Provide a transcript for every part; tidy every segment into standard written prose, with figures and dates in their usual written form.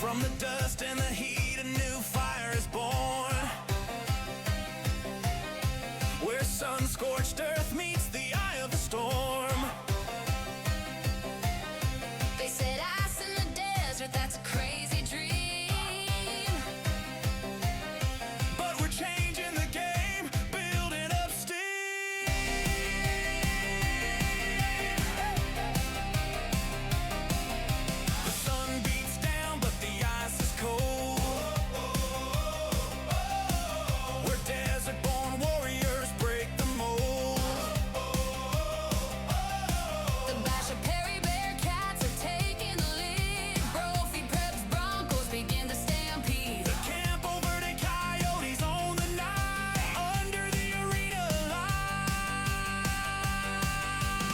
From the dust and the heat, a new fire is born. Where sun-scorched earth meets the eye of the storm. They said ice in the desert, that's a crazy dream. But we're changing the game, building up steam. The sun beats down, but the ice is cold. We're desert-born warriors, break the mold. The Basha Perry Bearcats are taking the lead. Brophy Preps Broncos begin to stampede. The Campo Verde Coyotes own the night under the arena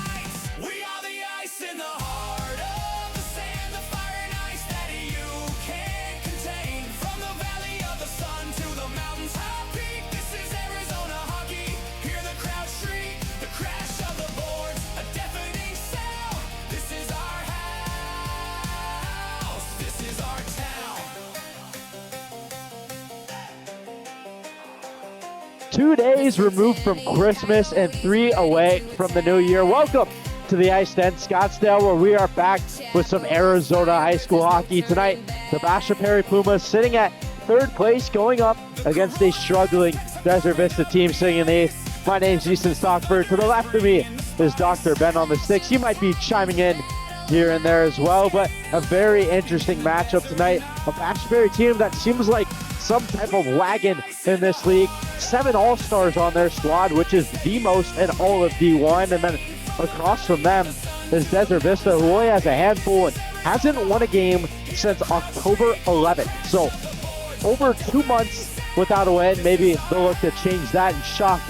lights. We are the ice in the heart of the sand, the fire and ice that you can't contain. From the valley of the sun to the mountain's high peak, this is Arizona hockey. Hear the crowd shriek, the crash of the boards, a deafening sound. This is our house, this is our town. 2 days removed from Christmas and 3 away from the new year. Welcome to the Ice Den Scottsdale, where we are back with some Arizona high school hockey tonight. The Basha Perry Pumas sitting at third place, going up against a struggling Desert Vista team sitting in eighth. My name's Easton Stockford. To the left of me is Dr. Ben on the sticks. He might be chiming in here and there as well, but a very interesting matchup tonight. A Basha Perry team that seems like some type of wagon in this league. 7 All-Stars on their squad, which is the most in all of D1. And then across from them is Desert Vista, who only has a handful and hasn't won a game since October 11th. So over 2 months without a win. Maybe they'll look to change that and shock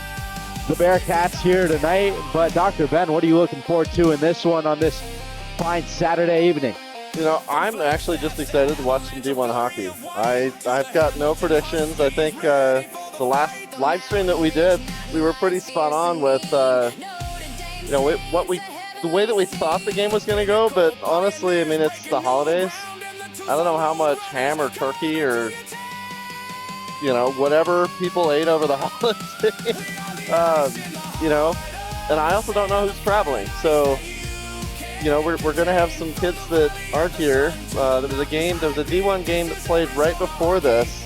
the Bearcats here tonight. But Dr. Ben, what are you looking forward to in this one on this fine Saturday evening? You know, I'm actually just excited to watch some D1 hockey. I've got no predictions. I think the last live stream that we did, we were pretty spot on with, the way that we thought the game was going to go. But honestly, I mean, it's the holidays. I don't know how much ham or turkey or, whatever people ate over the holidays. And I also don't know who's traveling. So, we're going to have some kids that aren't here. There was a D1 game that played right before this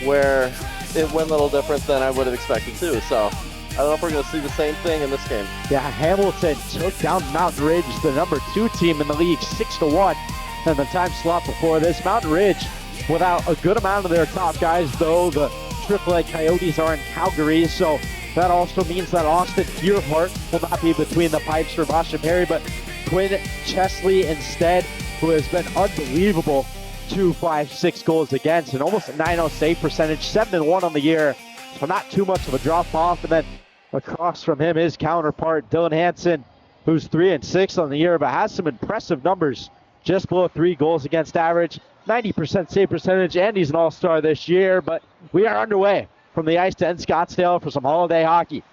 where it went a little different than I would have expected too. So I don't know if we're going to see the same thing in this game. Yeah, Hamilton took down Mountain Ridge, the number 2 team in the league, 6-1. And the time slot before this, Mountain Ridge without a good amount of their top guys, though the AAA Coyotes are in Calgary. So that also means that Austin Earhart will not be between the pipes for Basha Perry, but Quinn Chesley instead, who has been unbelievable. 256 goals against and almost a .900 save percentage, 7-1 on the year. So not too much of a drop off. And then across from him, his counterpart, Dylan Hansen, who's 3-6 on the year, but has some impressive numbers. Just below 3 goals against average, 90% save percentage, and he's an all-star this year. But we are underway from the Ice Den Scottsdale for some holiday hockey.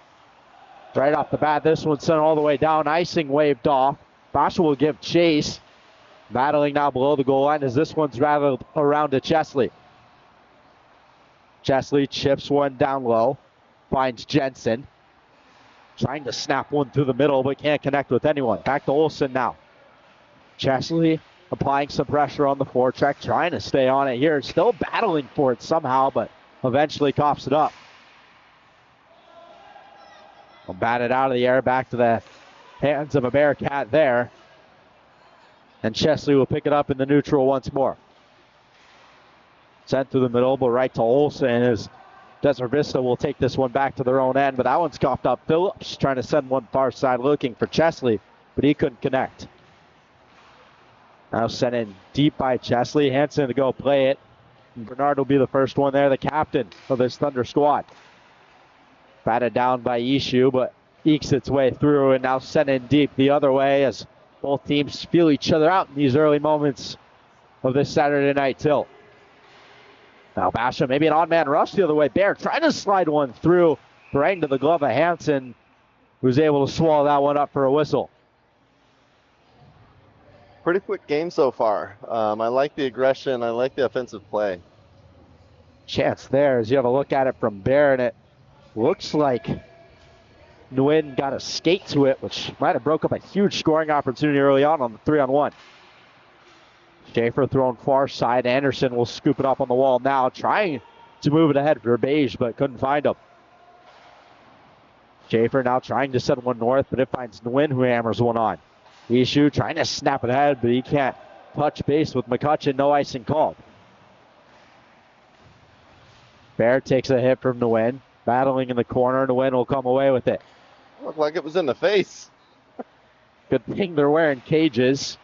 Right off the bat, this one's sent all the way down. Icing waved off. Basha will give chase. Battling now below the goal line as this one's rattled around to Chesley. Chesley chips one down low. Finds Jensen. Trying to snap one through the middle, but can't connect with anyone. Back to Olsen now. Chesley applying some pressure on the forecheck, trying to stay on it here. Still battling for it somehow, but eventually coughs it up. Will bat it out of the air, back to the hands of a Bearcat there. And Chesley will pick it up in the neutral once more. Sent through the middle, but right to Olsen as Desert Vista will take this one back to their own end, but that one's coughed up. Phillips trying to send one far side looking for Chesley, but he couldn't connect. Now sent in deep by Chesley. Hansen to go play it. And Bernard will be the first one there, the captain of this Thunder squad. Batted down by Ishu, but ekes its way through and now sent in deep the other way as both teams feel each other out in these early moments of this Saturday night tilt. Now Basha, maybe an odd man rush the other way. Bear trying to slide one through right into the glove of Hansen, who's able to swallow that one up for a whistle. Pretty quick game so far. I like the aggression. I like the offensive play. Chance there as you have a look at it from Bear, and it looks like Nguyen got a skate to it, which might have broke up a huge scoring opportunity early on the 3-on-1. Schaefer thrown far side. Anderson will scoop it up on the wall now, trying to move it ahead for Beige, but couldn't find him. Schaefer now trying to send one north, but it finds Nguyen, who hammers one on. Ishu trying to snap it ahead, but he can't touch base with McCutcheon. No icing called. Bear takes a hit from Nguyen. Battling in the corner. Nguyen will come away with it. Looked like it was in the face. Good thing they're wearing cages,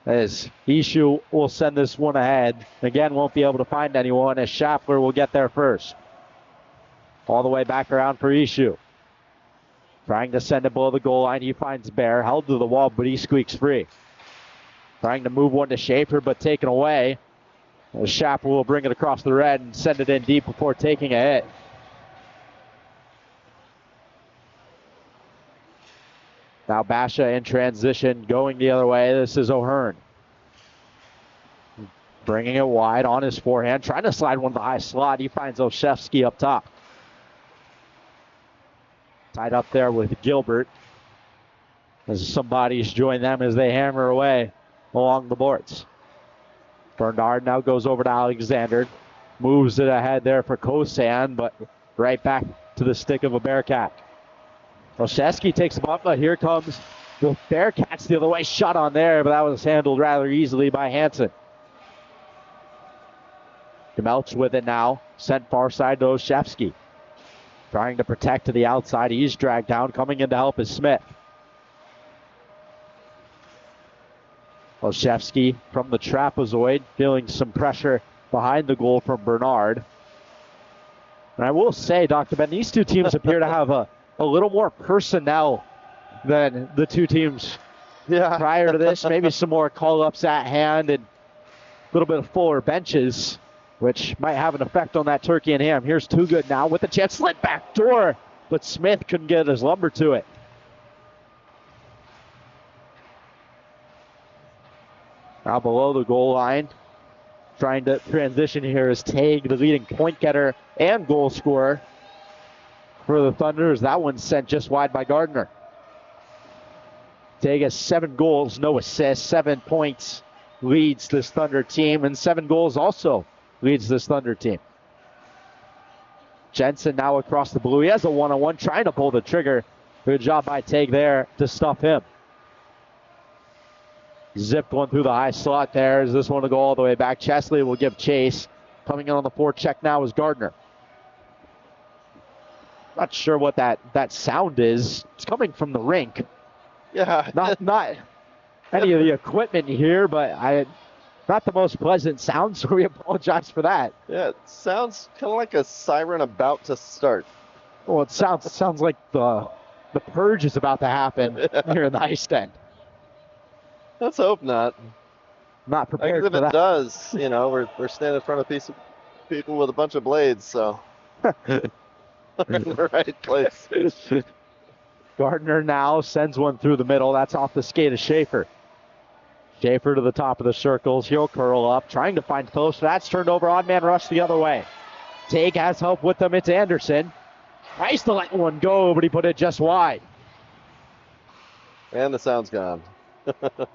as Ishu will send this one ahead. Again, won't be able to find anyone, as Schaffler will get there first. All the way back around for Ishu. Trying to send it below the goal line. He finds Bear. Held to the wall, but he squeaks free. Trying to move one to Schaefer, but taken away. Schaffler will bring it across the red and send it in deep before taking a hit. Now Basha in transition, going the other way. This is O'Hearn. Bringing it wide on his forehand, trying to slide one to the high slot. He finds Olszewski up top. Tied up there with Gilbert, as somebody's joined them as they hammer away along the boards. Bernard now goes over to Alexander. Moves it ahead there for Kosan, but right back to the stick of a Bearcat. Olszewski takes him up, but here comes the Bearcats the other way. Shot on there, but that was handled rather easily by Hansen. Demelch with it now. Sent far side to Olszewski. Trying to protect to the outside. He's dragged down. Coming in to help is Smith. Olszewski from the trapezoid, feeling some pressure behind the goal from Bernard. And I will say, Dr. Ben, these two teams appear to have a little more personnel than the two teams prior to this. Maybe some more call-ups at hand and a little bit of fuller benches, which might have an effect on that turkey and ham. Here's Too Good now with a chance. Slid back door, but Smith couldn't get his lumber to it. Now below the goal line, trying to transition here is Tague, the leading point getter and goal scorer for the Thunders. That one's sent just wide by Gardner. Tague has 7 goals, no assists, 7 points, leads this Thunder team, and 7 goals also leads this Thunder team. Jensen now across the blue. He has a one-on-one, trying to pull the trigger. Good job by Tague there to stuff him. Zipped one through the high slot there. Is this one to go all the way back? Chesley will give chase. Coming in on the forecheck now is Gardner. Not sure what that sound is. It's coming from the rink. Yeah. Not any of the equipment here, but not the most pleasant sound, so we apologize for that. Yeah, it sounds kind of like a siren about to start. Well, it sounds like the purge is about to happen here in the ice tent. Let's hope not. Not prepared Because for if that. it does, we're standing in front of people with a bunch of blades, so we're in the right place. Gardner now sends one through the middle. That's off the skate of Schaefer. Schaefer to the top of the circles. He'll curl up, trying to find Phillips. That's turned over. Odd man rush the other way. Tague has help with them. It's Anderson. Tries to let one go, but he put it just wide. And the sound's gone.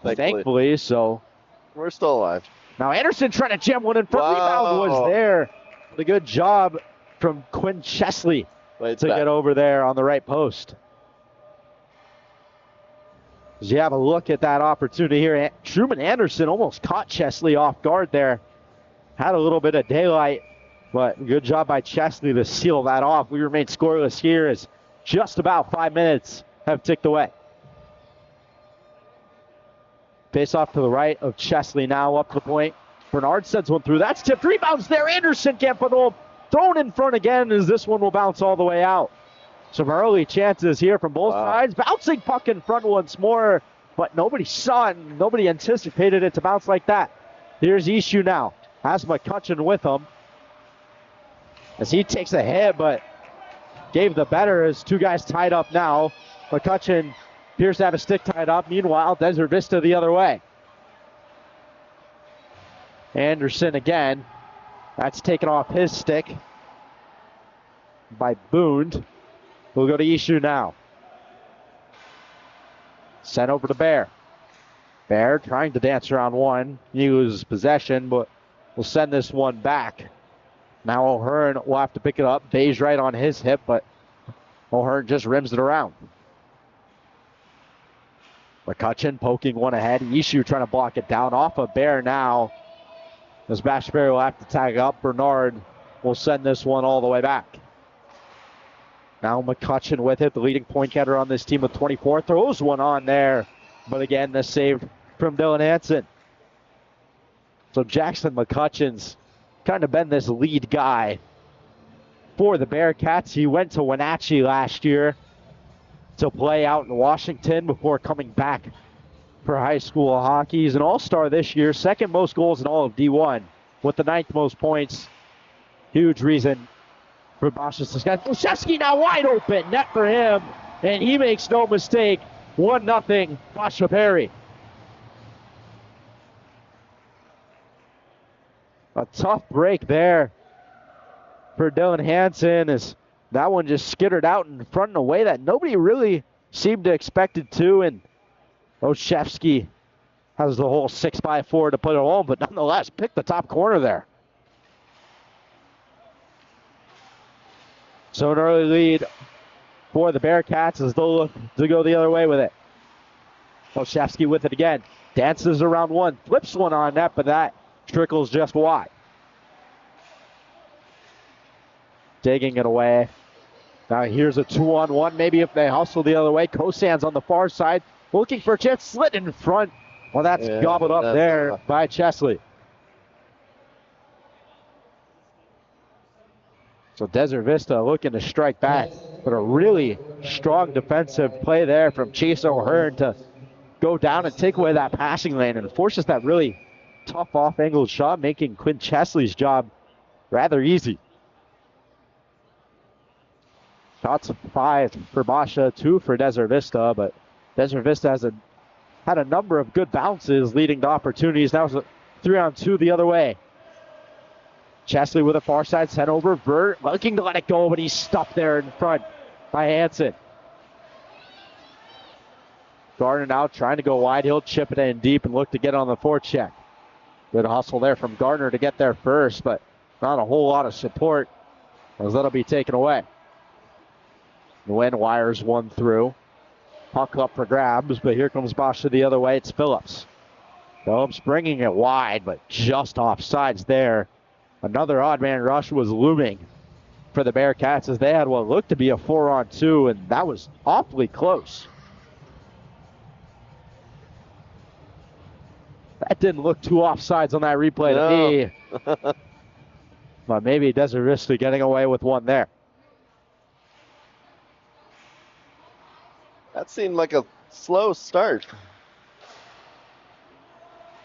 Thankfully, so. We're still alive. Now Anderson trying to jam one in front. Rebound was there. A good job from Quinn Chesley to get over there on the right post. As you have a look at that opportunity here, Truman Anderson almost caught Chesley off guard there. Had a little bit of daylight, but good job by Chesley to seal that off. We remain scoreless here as just about 5 minutes have ticked away. Face off to the right of Chesley now up to the point. Bernard sends one through. That's tipped. Rebounds there. Anderson can't put home. Thrown in front again as this one will bounce all the way out. Some early chances here from both sides. Bouncing puck in front once more, but nobody saw it. Nobody anticipated it to bounce like that. Here's Ishu now. Has McCutcheon with him as he takes a hit, but gave the better as 2 guys tied up now. McCutcheon appears to have a stick tied up. Meanwhile, Desert Vista the other way. Anderson again. That's taken off his stick by Boone. We'll go to Ishu now. Sent over to Bear. Bear trying to dance around one. He loses possession, but will send this one back. Now O'Hearn will have to pick it up. Bay's right on his hip, but O'Hearn just rims it around. McCutcheon poking one ahead. Ishu trying to block it down off of Bear now. As Basha will have to tag up. Bernard will send this one all the way back. Now McCutcheon with it, the leading point getter on this team with 24. Throws one on there, but again, the save from Dylan Hansen. So Jackson McCutcheon's kind of been this lead guy for the Bearcats. He went to Wenatchee last year to play out in Washington before coming back for high school hockey. He's an all-star this year, second most goals in all of D1 with the 9th most points. Huge reason for Basha Saskatchewan. Olszewski now wide open, net for him, and he makes no mistake. 1-0 Basha Perry. A tough break there for Dylan Hansen as that one just skittered out in front in a way that nobody really seemed to expect it to, and Olszewski has the whole 6x4 to put it home, but nonetheless picked the top corner there. So an early lead for the Bearcats as they'll look to go the other way with it. Olszewski with it again. Dances around one, flips one on net, but that trickles just wide. Digging it away. Now here's a 2-on-1. Maybe if they hustle the other way. Kosan's on the far side. Looking for a chance. Slit in front. Well, that's gobbled up there by Chesley. So Desert Vista looking to strike back, but a really strong defensive play there from Chase O'Hearn to go down and take away that passing lane and forces that really tough off-angle shot, making Quinn Chesley's job rather easy. Shots of 5 for Basha, 2 for Desert Vista, but Desert Vista has had a number of good bounces leading to opportunities. That was a 3-on-2 the other way. Chesley with a far side sent over. Vert looking to let it go, but he's stuck there in front by Hansen. Gardner now trying to go wide. He'll chip it in deep and look to get on the forecheck. Good hustle there from Gardner to get there first, but not a whole lot of support as that'll be taken away. Nguyen wires one through. Puck up for grabs, but here comes Basha the other way. It's Phillips. Phillips bringing it wide, but just offsides there. Another odd man rush was looming for the Bearcats as they had what looked to be a 4-on-2, and that was awfully close. That didn't look too offsides on that replay to me. But maybe Desert Vista getting away with one there. That seemed like a slow start.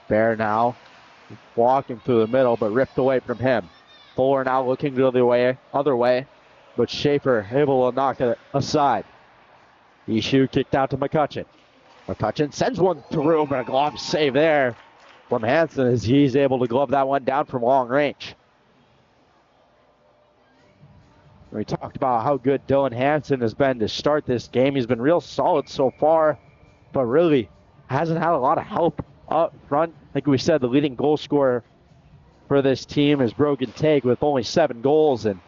Bear now walking through the middle, but ripped away from him. Fuller now looking the other way, but Schaefer able to knock it aside. Ishu kicked out to McCutcheon. McCutcheon sends one through, but a glove save there from Hansen as he's able to glove that one down from long range. We talked about how good Dylan Hansen has been to start this game. He's been real solid so far, but really hasn't had a lot of help up front. Like we said, the leading goal scorer for this team is Brogan Tague with only 7 goals, and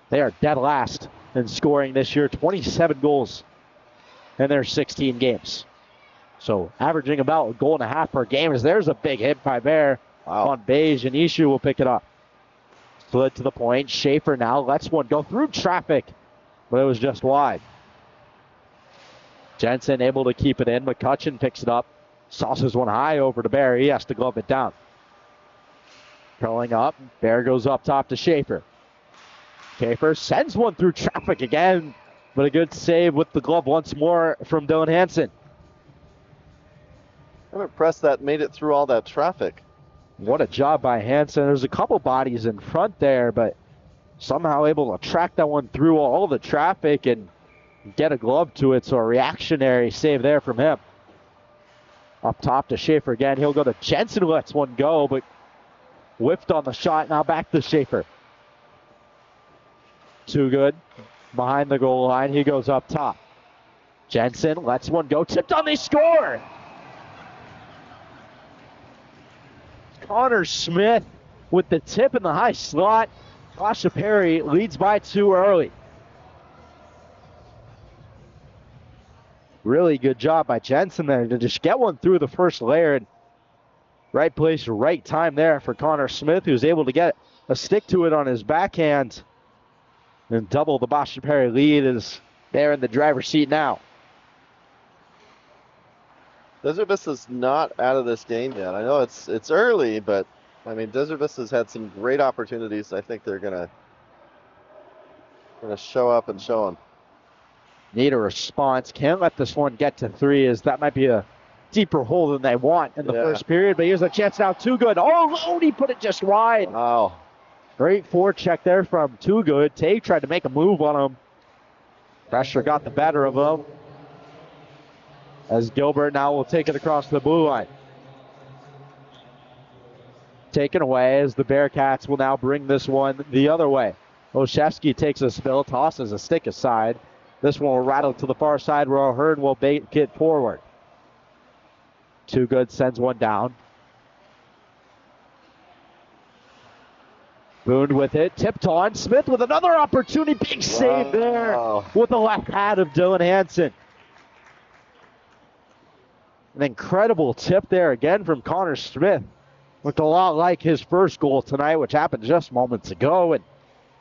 they are dead last in scoring this year. 27 goals in their 16 games. So averaging about 1.5 goals per game as there's a big hit by Bear on Beige, and Ishu will pick it up. Slid to the point. Schaefer now lets one go through traffic, but it was just wide. Jensen able to keep it in. McCutcheon picks it up. Sauces one high over to Bear. He has to glove it down. Curling up. Bear goes up top to Schaefer. Schaefer sends one through traffic again, but a good save with the glove once more from Dylan Hansen. I'm impressed that made it through all that traffic. What a job by Hansen. There's a couple bodies in front there, but somehow able to track that one through all the traffic and get a glove to it, so a reactionary save there from him. Up top to Schaefer again. He'll go to Jensen, who lets one go, but whiffed on the shot. Now back to Schaefer. Too good. Behind the goal line. He goes up top. Jensen lets one go. Tipped on, they score! Connor Smith with the tip in the high slot. Basha Perry leads by 2 early. Really good job by Jensen there to just get one through the first layer. And right place, right time there for Connor Smith, who's able to get a stick to it on his backhand. And double the Basha Perry lead is there in the driver's seat now. Desert Vista's not out of this game yet. I know it's early, but I mean Desert Vista's had some great opportunities. I think they're gonna show up and show them. Need a response. Can't let this one get to 3, as that might be a deeper hole than they want in the first period. But here's a chance now. Too good. Oh, he put it just wide. Wow. Great forecheck there from Too Good. Tate tried to make a move on him. Pressure got the better of him. As Gilbert now will take it across the blue line. Taken away as the Bearcats will now bring this one the other way. Olszewski takes a spill, tosses a stick aside. This one will rattle to the far side where O'Hearn will bait it forward. Too Good sends one down. Boone with it, tipped on. Smith with another opportunity. Big save there with the left hand of Dylan Hansen. An incredible tip there again from Connor Smith. Looked a lot like his first goal tonight, which happened just moments ago, and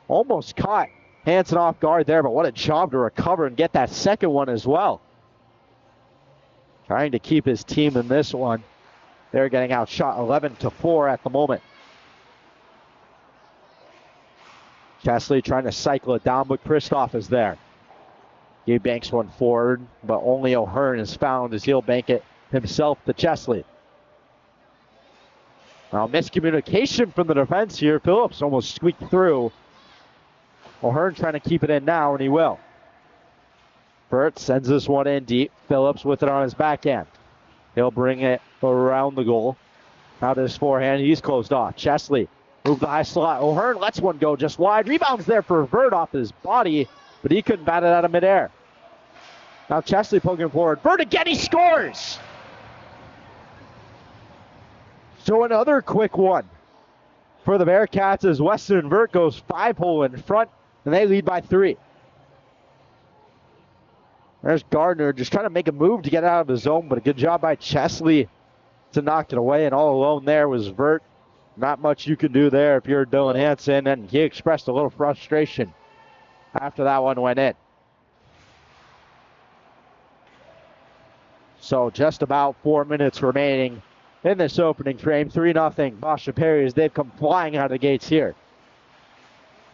almost caught Hansen off guard there, but what a job to recover and get that second one as well. Trying to keep his team in this one. They're getting outshot 11-4 at the moment. Chesley trying to cycle it down, but Kristoff is there. He banks one forward, but only O'Hearn is found as he'll bank it himself to Chesley. Now miscommunication from the defense here. Phillips almost squeaked through. O'Hearn trying to keep it in now, and he will. Burt sends this one in deep. Phillips with it on his backhand. He'll bring it around the goal. Out his forehand, he's closed off. Chesley moved the high slot. O'Hearn lets one go just wide. Rebounds there for Burt off his body, but he couldn't bat it out of midair. Now Chesley poking forward. Burt again, he scores! So another quick one for the Bearcats as Weston Vert goes 5-hole in front, and they lead by 3. There's Gardner just trying to make a move to get out of the zone, but a good job by Chesley to knock it away, and all alone there was Vert. Not much you can do there if you're Dylan Hansen, and he expressed a little frustration after that one went in. So just about 4 minutes remaining in this opening frame. 3-0 Basha Perry as they've come flying out of the gates here.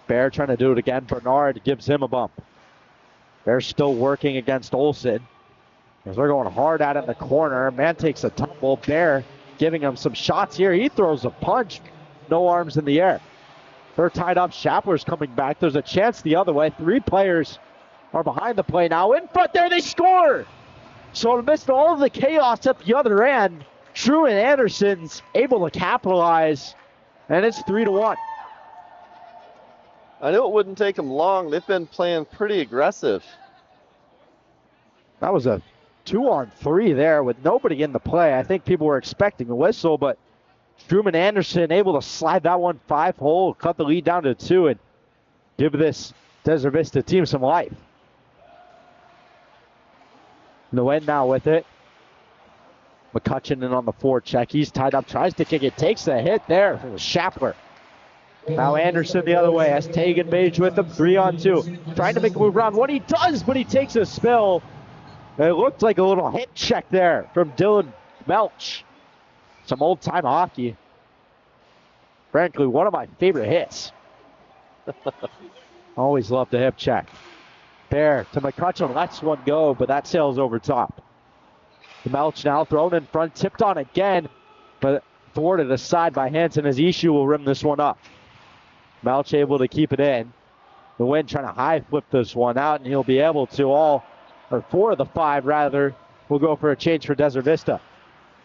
Bear trying to do it again. Bernard gives him a bump. Bear still working against Olsen as they're going hard at it in the corner. Man takes a tumble. Bear giving him some shots here. He throws a punch. No arms in the air. They're tied up. Shapler's coming back. There's a chance the other way. 3 players are behind the play now. In front there, they score! So amidst all of the chaos at the other end, True and Anderson's able to capitalize, and it's 3-1. I knew it wouldn't take them long. They've been playing pretty aggressive. That was a 2-on-3 there with nobody in the play. I think people were expecting a whistle, but Truman Anderson able to slide that one 5-hole, cut the lead down to 2, and give this Desert Vista team some life. Nguyen now with it. McCutcheon in on the forecheck. He's tied up, tries to kick it, takes a hit there from Shapler. Now Anderson the other way has Tegan Page with him, 3-on-2. Trying to make a move around. What he does, but he takes a spill. It looked like a little hit check there from Dylan Melch. Some old-time hockey. Frankly, one of my favorite hits. Always love the hip check. Bear to McCutcheon, lets one go, but that sails over top. Melch now thrown in front, tipped on again, but thwarted aside by Hansen as Ishu will rim this one up. Melch able to keep it in. The Wind trying to high flip this one out, and he'll be able to all or 4 of the 5 rather, will go for a change for Desert Vista.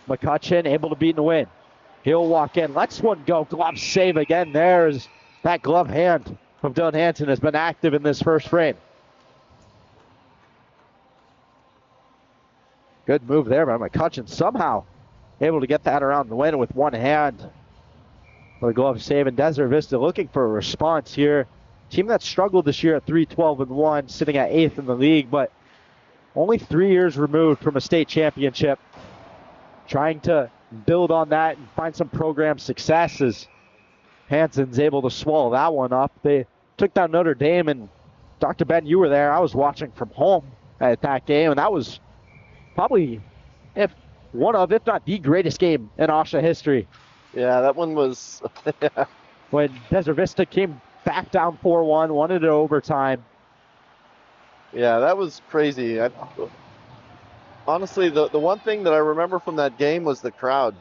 McCutcheon able to beat in the win. He'll walk in, lets one go, glove save again. There's that glove hand of Dylan Hansen has been active in this first frame. Good move there by McCutcheon, somehow able to get that around the win with one hand. For a glove save, and Desert Vista looking for a response here. Team that struggled this year at 3-12-1, sitting at 8th in the league, but only 3 years removed from a state championship. Trying to build on that and find some program success as Hansen's able to swallow that one up. They took down Notre Dame, and Dr. Ben, you were there. I was watching from home at that game, and that was probably if not the greatest game in AHSHA history. Yeah, that one was. When Desert Vista came back down 4-1, wanted it overtime. Yeah, that was crazy. Honestly, the one thing that I remember from that game was the crowd.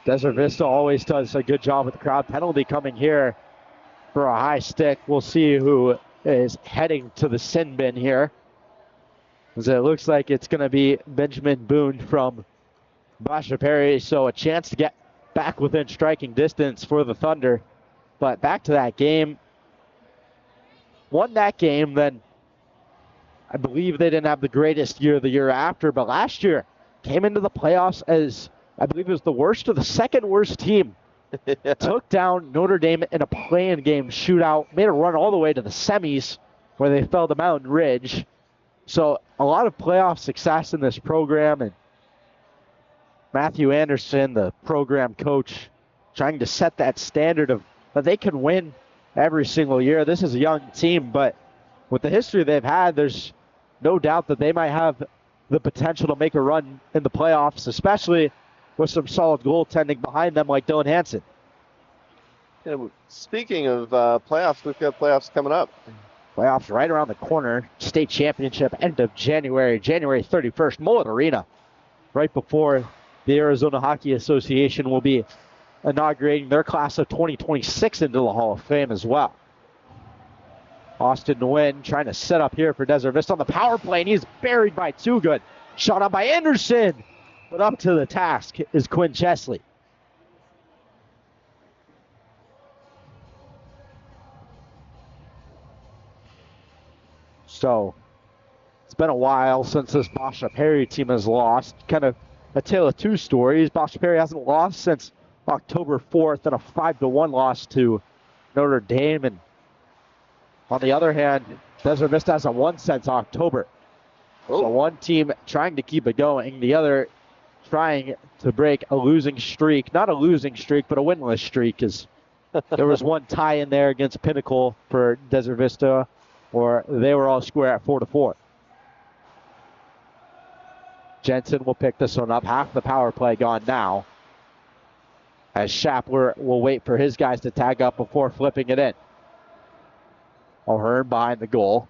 Desert Vista always does a good job with the crowd. Penalty coming here for a high stick. We'll see who is heading to the sin bin here. As it looks like it's going to be Benjamin Boone from Basha Perry. So a chance to get back within striking distance for the Thunder. But back to that game. Won that game, then I believe they didn't have the greatest year the year after, but last year came into the playoffs as I believe it was the worst or the second worst team. Yeah. Took down Notre Dame in a play-in game shootout, made a run all the way to the semis where they fell to Mountain Ridge. So a lot of playoff success in this program, and Matthew Anderson, the program coach, trying to set that standard of that they can win every single year. This is a young team, but with the history they've had, there's no doubt that they might have the potential to make a run in the playoffs, especially with some solid goaltending behind them like Dylan Hansen. Yeah, speaking of playoffs, we've got playoffs coming up. Playoffs right around the corner. State championship end of January 31st, Mullet Arena. Right before the Arizona Hockey Association will be inaugurating their class of 2026 into the Hall of Fame as well. Austin Nguyen trying to set up here for Desert Vista on the power play, and he's buried by Too Good. Shot out by Anderson, but up to the task is Quinn Chesley. So it's been a while since this Basha Perry team has lost. Kind of a tale of two stories. Basha Perry hasn't lost since October 4th in a 5-1 loss to Notre Dame. And on the other hand, Desert Vista hasn't won since October. So one team trying to keep it going, the other trying to break a losing streak. Not a losing streak, but a winless streak. As there was one tie in there against Pinnacle for Desert Vista, or they were all square at 4-4. Jensen will pick this one up. Half the power play gone now, as Shapler will wait for his guys to tag up before flipping it in. O'Hearn behind the goal.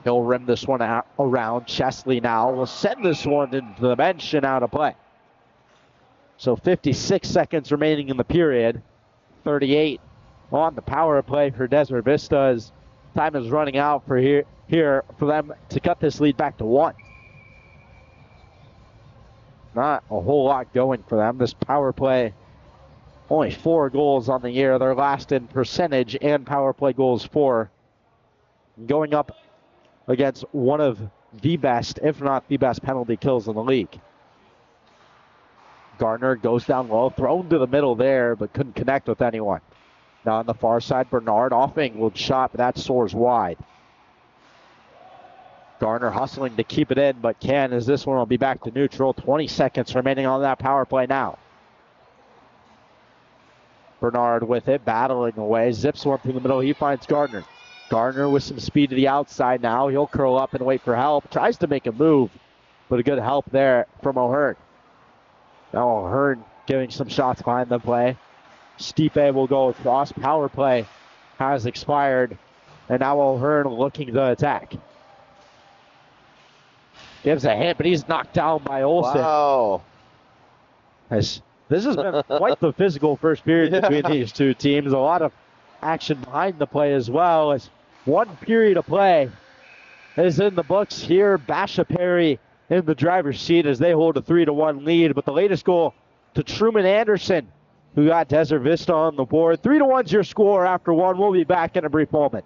He'll rim this one out around. Chesley now will send this one into the bench and out of play. So 56 seconds remaining in the period. 38 on the power play for Desert Vista as time is running out for here for them to cut this lead back to 1. Not a whole lot going for them. This power play, only 4 goals on the year. Their last in percentage and power play goals for. Going up against one of the best, if not the best, penalty kills in the league. Gardner goes down low, thrown to the middle there, but couldn't connect with anyone. Now on the far side, Bernard off-angled shot, but that soars wide. Gardner hustling to keep it in, but can, as this one will be back to neutral. 20 seconds remaining on that power play now. Bernard with it, battling away, zips one through the middle. He finds Gardner. Gardner with some speed to the outside now. He'll curl up and wait for help. Tries to make a move, but a good help there from O'Hearn. Now O'Hearn giving some shots behind the play. Stipe will go across. Power play has expired, and now O'Hearn looking to attack. Gives a hit, but he's knocked down by Olsen. Wow. This has been quite the physical first period between these two teams. A lot of action behind the play as well. As one period of play, is in the books here. Basha Perry in the driver's seat as they hold a 3-1 lead. But the latest goal to Truman Anderson, who got Desert Vista on the board. 3-1's your score after one. We'll be back in a brief moment.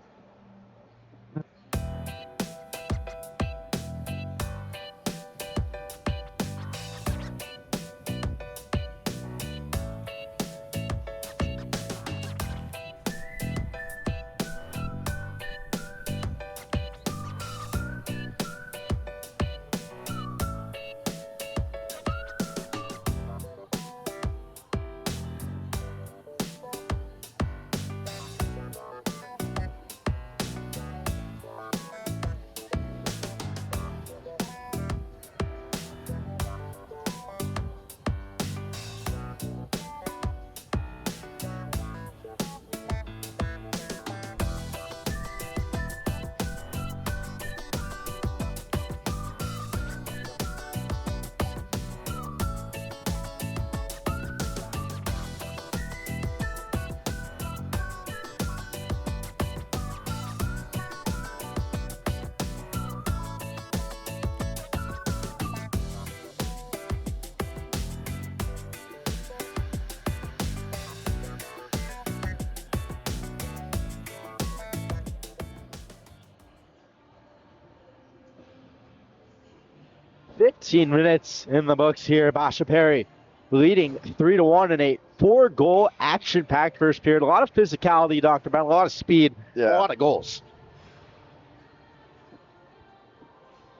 $15 minutes in the books here. Basha Perry leading 3-1 in a 4-goal action-packed first period. A lot of physicality, Dr. Brown, a lot of speed, a lot of goals.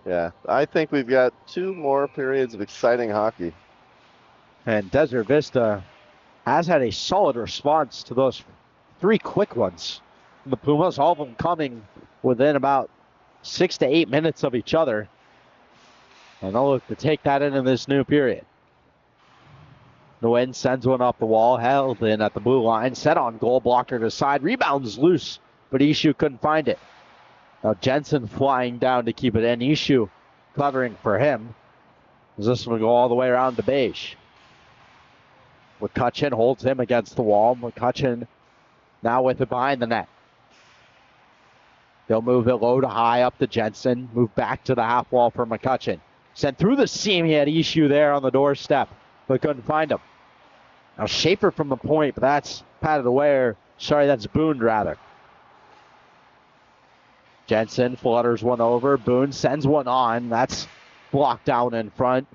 Yeah, I think we've got 2 more periods of exciting hockey. And Desert Vista has had a solid response to those 3 quick ones. The Pumas, all of them coming within about 6 to 8 minutes of each other. And they'll look to take that into this new period. Nguyen sends one up the wall, held in at the blue line, set on goal, blocker to side, rebounds loose, but Ishu couldn't find it. Now Jensen flying down to keep it in. Ishu covering for him. This one will go all the way around to Basha. McCutcheon holds him against the wall. McCutcheon now with it behind the net. They'll move it low to high up to Jensen. Move back to the half wall for McCutcheon. Sent through the seam. He had Ishu there on the doorstep, but couldn't find him. Now Schaefer from the point, but that's patted away. Or, sorry, that's Boone rather. Jensen flutters one over. Boone sends one on. That's blocked down in front.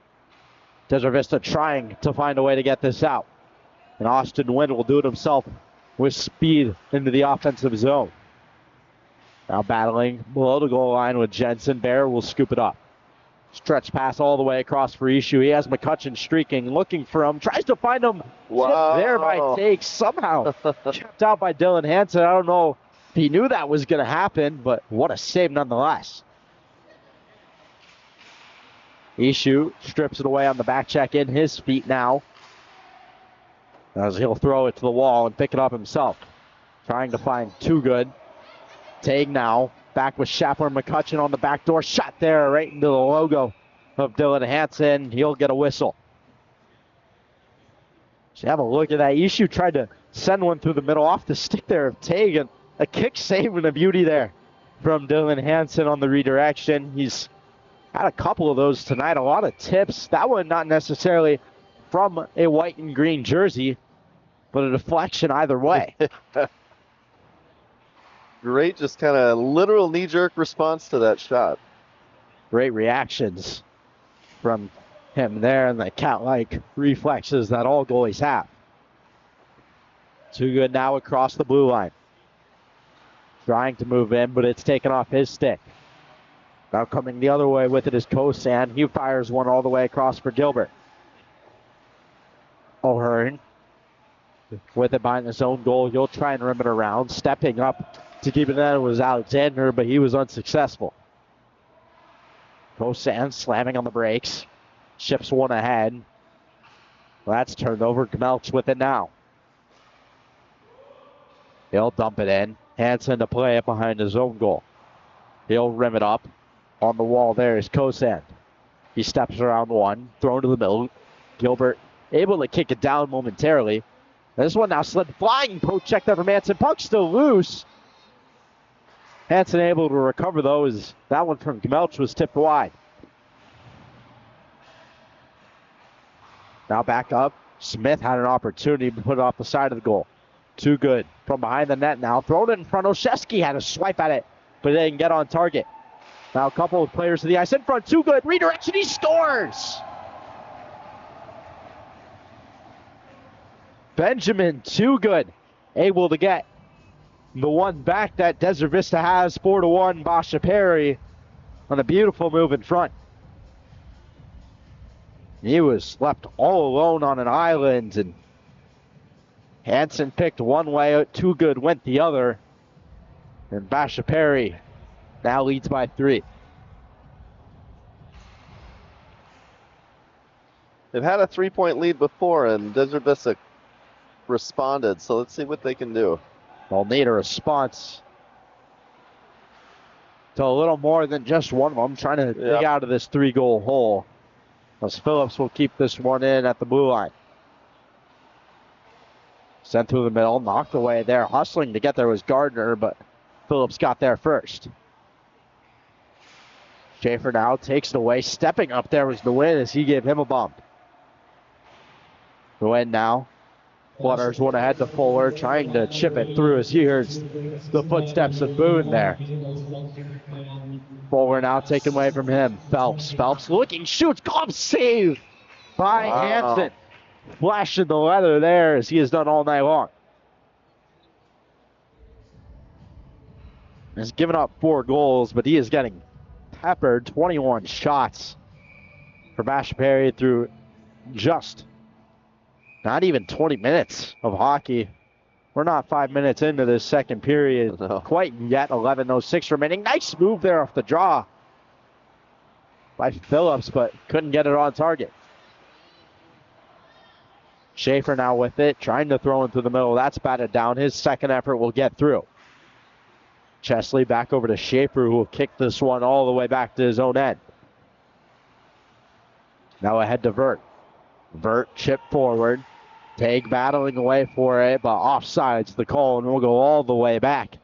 Desert Vista trying to find a way to get this out. And Austin Nguyen will do it himself with speed into the offensive zone. Now battling below the goal line with Jensen. Bear will scoop it up. Stretch pass all the way across for Ishu. He has McCutcheon streaking, looking for him. Tries to find him. Wow. There by Take. Somehow kept out by Dylan Hansen. I don't know if he knew that was going to happen, but what a save nonetheless. Ishu strips it away on the back check in his feet now, as he'll throw it to the wall and pick it up himself. Trying to find Too Good. Tague now. Back with Shapler. McCutcheon on the back door. Shot there right into the logo of Dylan Hansen. He'll get a whistle. So have a look at that. Ishu tried to send one through the middle off the stick there of Tague. And a kick save and a beauty there from Dylan Hansen on the redirection. He's had a couple of those tonight. A lot of tips. That one not necessarily from a white and green jersey, but a deflection either way. Great, just kind of literal knee-jerk response to that shot. Great reactions from him there, and the cat-like reflexes that all goalies have. Too Good now across the blue line. Trying to move in, but it's taken off his stick. Now coming the other way with it is Kosan. He fires one all the way across for Gilbert. O'Hearn with it behind his own goal. He'll try and rim it around. Stepping up to keep it in was Alexander, but he was unsuccessful. Kosan slamming on the brakes. Ships one ahead. Well, that's turned over. Gmelch with it now. He'll dump it in. Hansen to play it behind his own goal. He'll rim it up. On the wall there is Kosan. He steps around one. Thrown to the middle. Gilbert able to kick it down momentarily. This one now slid flying. Poke check there from Hansen. Puck still loose. Hansen able to recover those. That one from Gmelch was tipped wide. Now back up. Smith had an opportunity to put it off the side of the goal. Too good. From behind the net now. Thrown it in front. Olszewski had a swipe at it, but they didn't get on target. Now a couple of players to the ice in front. Too good. Redirection. He scores! Benjamin, too good. Able to get the one back that Desert Vista has. 4-1. Basha Perry on a beautiful move in front. He was left all alone on an island, and Hansen picked one way, Too Good went the other, and Basha Perry now leads by 3. They've had a 3-point lead before, and Desert Vista responded, so let's see what they can do. They'll need a response to a little more than just one of them, trying to dig out of this 3-goal hole. As Phillips will keep this one in at the blue line. Sent through the middle, knocked away there. Hustling to get there was Gardner, but Phillips got there first. Schaefer now takes it away. Stepping up there was DeWin as he gave him a bump. DeWin now flutters one ahead to Fuller, trying to chip it through as he hears the footsteps of Boone there. Fuller now taken away from him. Phelps looking, shoots, glove save by Hansen. Flashing the leather there as he has done all night long. He's given up 4 goals, but he is getting peppered. 21 shots for Basha Perry through just not even 20 minutes of hockey. We're not 5 minutes into this second period quite yet. 11:06 remaining. Nice move there off the draw by Phillips, but couldn't get it on target. Schaefer now with it, trying to throw into the middle. That's batted down. His second effort will get through. Chesley back over to Schaefer, who will kick this one all the way back to his own end. Now ahead to Vert. Vert chip forward. Tague battling away for it, but offside's the call, and we'll go all the way back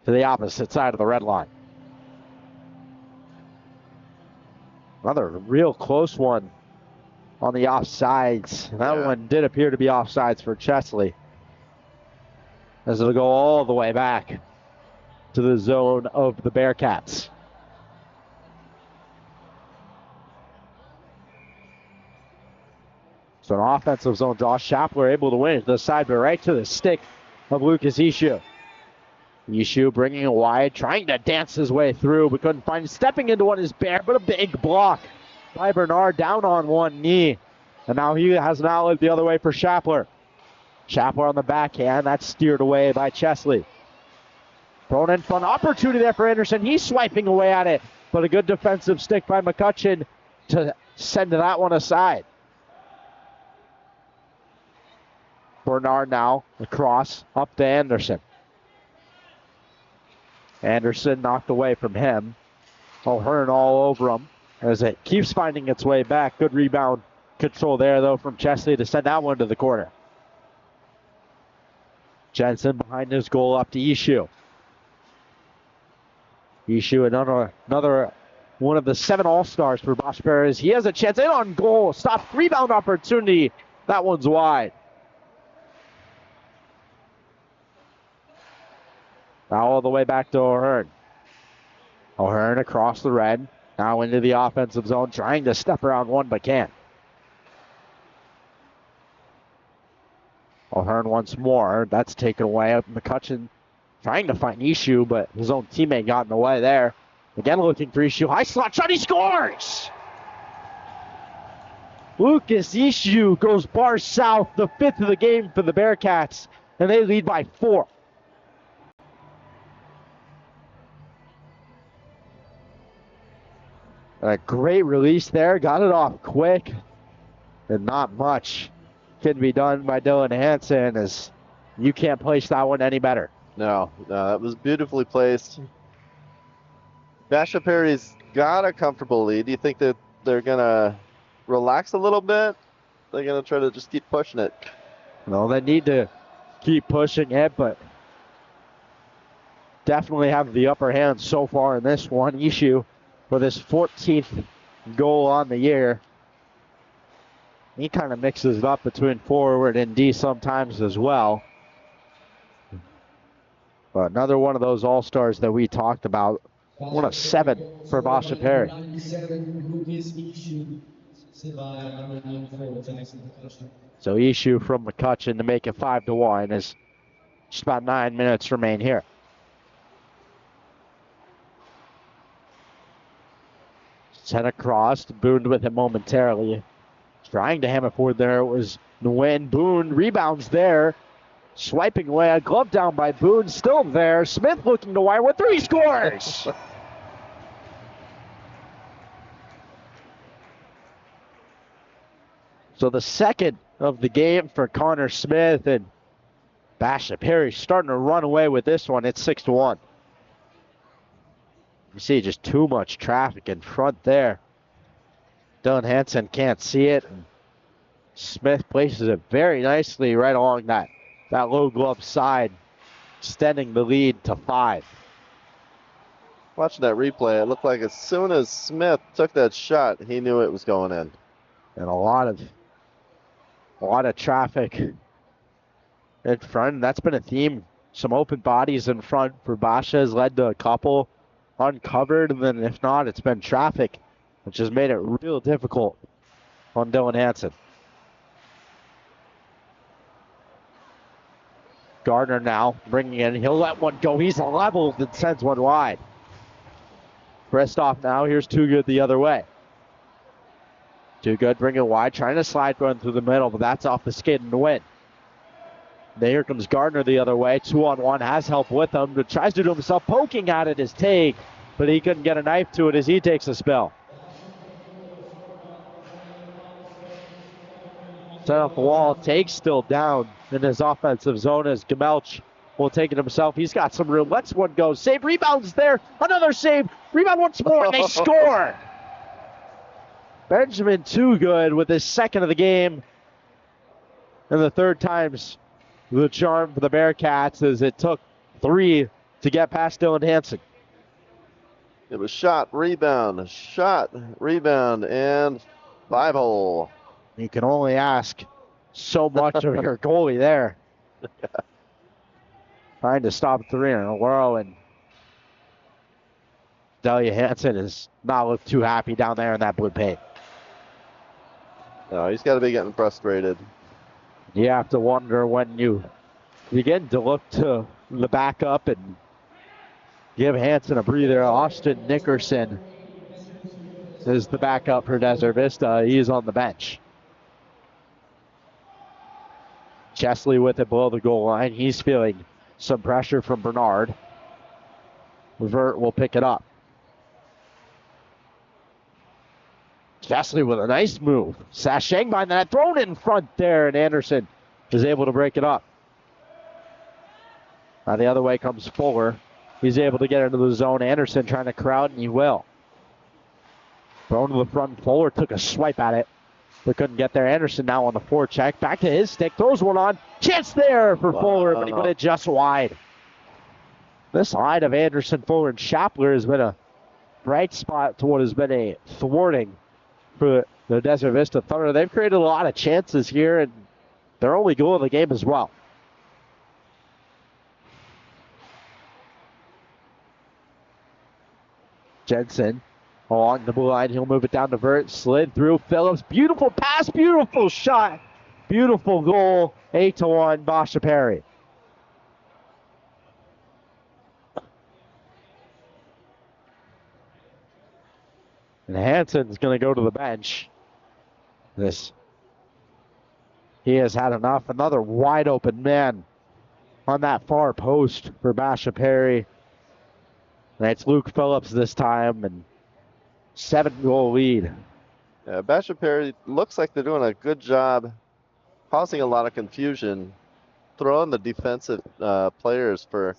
to the opposite side of the red line. Another real close one on the offsides. That one did appear to be offsides for Chesley, as it'll go all the way back to the zone of the Bearcats. So an offensive zone draw. Shapler able to win it to the side, but right to the stick of Lucas Ishu. Ishu bringing it wide, trying to dance his way through, but couldn't find it. Stepping into one is Bear, but a big block by Bernard, down on one knee. And now he has an outlet the other way for Shapler. Shapler on the backhand. That's steered away by Chesley. Thrown in front. Opportunity there for Anderson. He's swiping away at it, but a good defensive stick by McCutcheon to send that one aside. Bernard now across up to Anderson. Anderson knocked away from him. O'Hearn all over him as it keeps finding its way back. Good rebound control there, though, from Chesley to send that one to the corner. Jensen behind his goal up to Ishu. Ishu, another one of the 7 All-Stars for Basha Perry. He has a chance in on goal. Stop, rebound opportunity. That one's wide. Now all the way back to O'Hearn. O'Hearn across the red. Now into the offensive zone, trying to step around one, but can't. O'Hearn once more. That's taken away. McCutcheon trying to find Ishu, but his own teammate got in the way there. Again looking for Ishu. High slot shot. He scores! Lucas Ishu goes bar south, the 5th of the game for the Bearcats, and they lead by 4. And a great release there. Got it off quick. And not much can be done by Dylan Hansen, as you can't place that one any better. No, that was beautifully placed. Basha Perry's got a comfortable lead. Do you think that they're going to relax a little bit? They're going to try to just keep pushing it? They need to keep pushing it, but definitely have the upper hand so far in this one. AHSHA with his 14th goal on the year. He kind of mixes it up between forward and D sometimes as well. But another one of those all-stars that we talked about. 1 of 7 for Basha Perry. So AHSHA from McCutcheon to make it 5-1 as just about 9 minutes remain here. Sent across, Boone with it momentarily. Trying to hammer forward there. It was Nguyen. Boone rebounds there. Swiping away, a glove down by Boone, still there. Smith looking to wire with 3 scores. So the second of the game for Connor Smith, and Basha Perry starting to run away with this one. It's 6-1. You see just too much traffic in front there. Dylan Hansen can't see it. Smith places it very nicely right along that low glove side, extending the lead to 5. Watching that replay, it looked like as soon as Smith took that shot, he knew it was going in. And a lot of traffic in front. That's been a theme. Some open bodies in front for Basha has led to a couple uncovered, and then if not, it's been traffic, which has made it real difficult on Dylan Hansen. Gardner now bringing in. He'll let one go. He's leveled and sends one wide. Brestoff now. Here's Too Good the other way. Too Good bringing it wide. Trying to slide going through the middle, but that's off the skid and the win. Then here comes Gardner the other way. 2-on-1. Has help with him. But tries to do himself. Poking at it is Tague, but he couldn't get a knife to it as he takes a spill. Set up the wall. Tague's still down in his offensive zone as Gamelch will take it himself. He's got some room. Lets one go. Save. Rebounds there. Another save. Rebound once more, and they score. Benjamin Too Good with his second of the game. And the third time's the charm for the Bearcats, as it took 3 to get past Dylan Hansen. It was shot, rebound, and 5-hole. You can only ask so much of your goalie there. Trying to stop 3 in a row, and Delia Hansen has not looked too happy down there in that blue paint. No, he's got to be getting frustrated. You have to wonder when you begin to look to the backup and give Hansen a breather. Austin Nickerson is the backup for Desert Vista. He's on the bench. Chesley with it below the goal line. He's feeling some pressure from Bernard. Vert will pick it up. Chesley with a nice move. Sashang behind that. Thrown in front there, and Anderson is able to break it up. Now the other way comes Fuller. He's able to get into the zone. Anderson trying to crowd, and he will. Thrown to the front. Fuller took a swipe at it, but couldn't get there. Anderson now on the forecheck. Back to his stick. Throws one on. Chance there for Fuller, but he put it just wide. This line of Anderson, Fuller, and Schappler has been a bright spot to what has been a thwarting for the Desert Vista Thunder. They've created a lot of chances here, and their only goal of the game as well. Jensen along the blue line. He'll move it down to Vert. Slid through Phillips. Beautiful pass. Beautiful shot. Beautiful goal. 8-1 Basha Perry. And Hansen's going to go to the bench. He has had enough. Another wide open man on that far post for Basha Perry. And it's Luke Phillips this time, and 7-goal lead. Yeah, Basha Perry looks like they're doing a good job causing a lot of confusion, throwing the defensive players for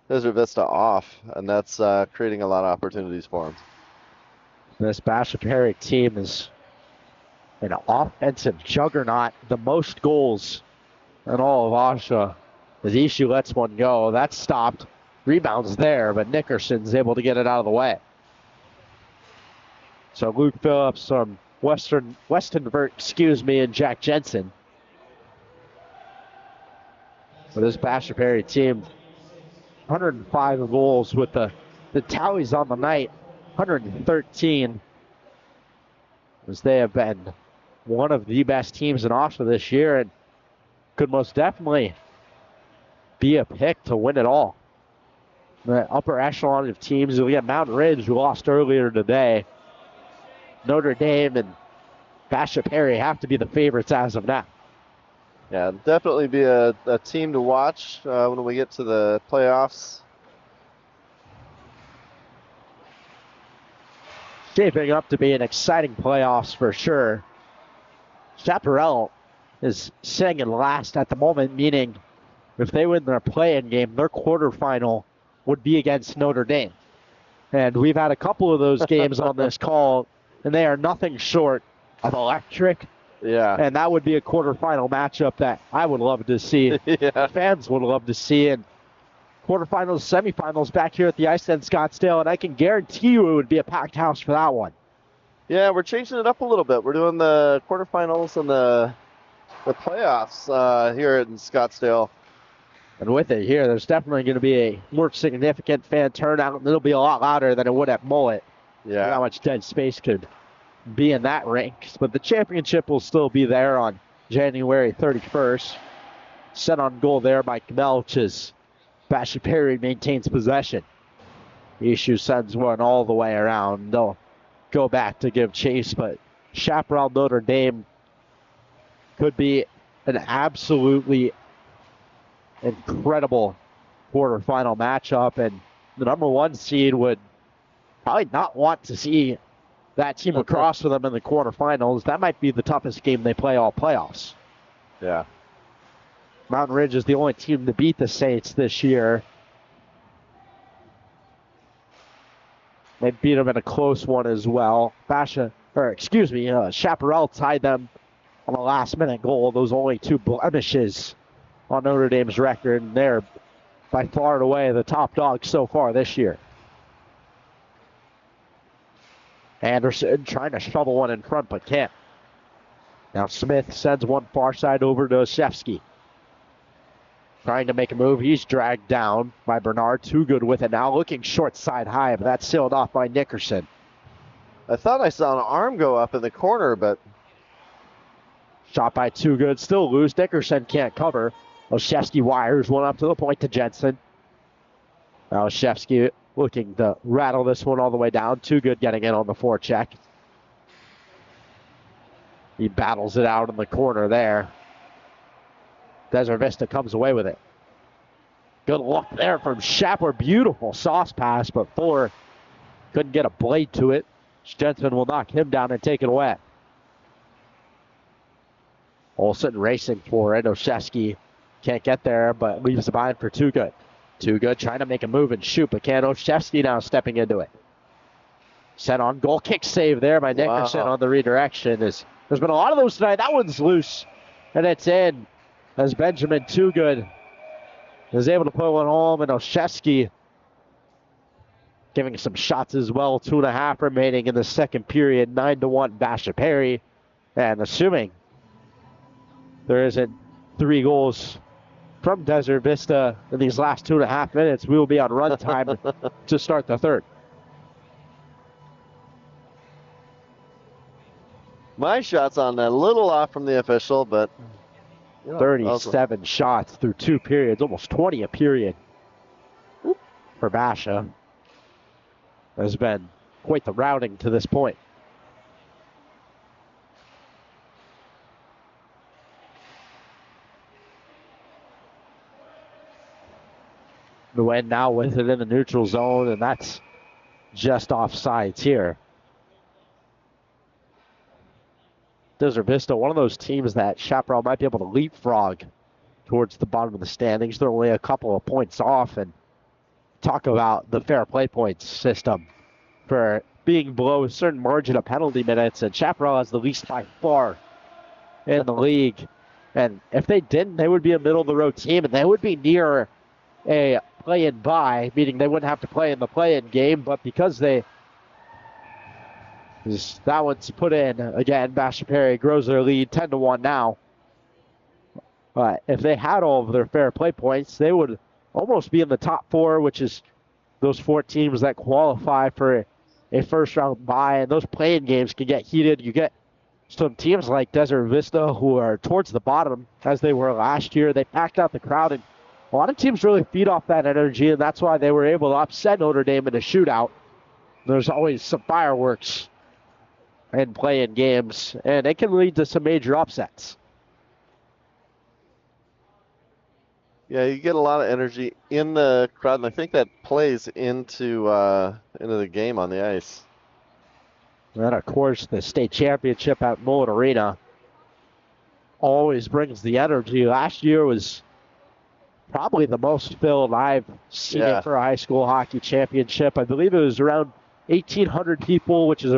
Desert Vista off, and that's creating a lot of opportunities for them. This Basha Perry team is an offensive juggernaut. The most goals in all of AHSHA. As AHSHA lets one go. That's stopped. Rebounds there, but Nickerson's able to get it out of the way. So Luke Phillips from Westonvert, and Jack Jensen. For this Basha Perry team, 105 goals with the tallies on the night, 113, as they have been one of the best teams in AHSHA this year and could most definitely be a pick to win it all. The upper echelon of teams, we got Mountain Ridge, who lost earlier today. Notre Dame and Basha Perry have to be the favorites as of now. Yeah, definitely be a team to watch when we get to the playoffs. Shaping up to be an exciting playoffs for sure. Chaparral is sitting in last at the moment, meaning if they win their play-in game, their quarterfinal would be against Notre Dame. And we've had a couple of those games on this call, and they are nothing short of electric. Yeah. And that would be a quarterfinal matchup that I would love to see. Yeah. Fans would love to see. And quarterfinals, semifinals back here at the Ice Den Scottsdale, and I can guarantee you it would be a packed house for that one. Yeah, we're changing it up a little bit. We're doing the quarterfinals and the playoffs here in Scottsdale. And with it here, there's definitely going to be a more significant fan turnout, and it'll be a lot louder than it would at Mullet. Yeah. How much dead space could be in that rink. But the championship will still be there on January 31st. Set on goal there by Kmelch as Basha Perry maintains possession. Issue sends one all the way around. They'll go back to give chase, but Chaparral Notre Dame could be an absolutely incredible quarterfinal matchup, and the number one seed would probably not want to see that team across for them in the quarterfinals. That might be the toughest game they play all playoffs. Yeah. Mountain Ridge is the only team to beat the Saints this year. They beat them in a close one as well. Chaparral tied them on a last-minute goal. Those only two blemishes on Notre Dame's record, and they're by far and away the top dog so far this year. Anderson trying to shovel one in front, but can't. Now Smith sends one far side over to Oshevsky. Trying to make a move. He's dragged down by Bernard. Too good with it now. Looking short side high, but that's sealed off by Nickerson. I thought I saw an arm go up in the corner, but Shot by Too Good. Still loose. Nickerson can't cover. Oshevsky wires one up to the point to Jensen. Now Oshevsky looking to rattle this one all the way down. Too Good getting in on the forecheck. He battles it out in the corner there. Desert Vista comes away with it. Good look there from Shapper. Beautiful sauce pass, but Fuller couldn't get a blade to it. Jensen will knock him down and take it away. Olsen racing for it. Oshevsky can't get there, but leaves the behind for Too Good. Too Good trying to make a move and shoot, but can't. Oshevsky now stepping into it. Set on goal. Kick save there by Nickerson on the redirection. There's been a lot of those tonight. That one's loose, and it's in as Benjamin Too Good is able to put one home, and Oshevsky giving some shots as well. 2.5 remaining in the second period. 9-1 Basha Perry, and assuming there isn't 3 goals from Desert Vista in these last 2.5 minutes, we will be on run time to start the third. my shot's on a little off from the official, but 37 shots through 2 periods, almost 20 a period for Basha. Has been quite the routing to this point. Nguyen now with it in the neutral zone, and that's just offsides here. Desert Vista, one of those teams that Chaparral might be able to leapfrog towards the bottom of the standings. They're only a couple of points off, and talk about the fair play points system for being below a certain margin of penalty minutes, and Chaparral has the least by far in the league. And if they didn't, they would be a middle-of-the-road team, and they would be near a play-in bye, meaning they wouldn't have to play in the play-in game, but because that one's put in, again, Basha Perry grows their lead 10-1 now. But if they had all of their fair play points, they would almost be in the top 4, which is those 4 teams that qualify for a first-round bye. And those play-in games can get heated. You get some teams like Desert Vista who are towards the bottom, as they were last year. They packed out the crowd, and a lot of teams really feed off that energy, and that's why they were able to upset Notre Dame in a shootout. There's always some fireworks in play-in games, and it can lead to some major upsets. Yeah, you get a lot of energy in the crowd, and I think that plays into the game on the ice. And of course, the state championship at Mullet Arena always brings the energy. Last year was probably the most filled I've seen it for a high school hockey championship. I believe it was around 1,800 people, which is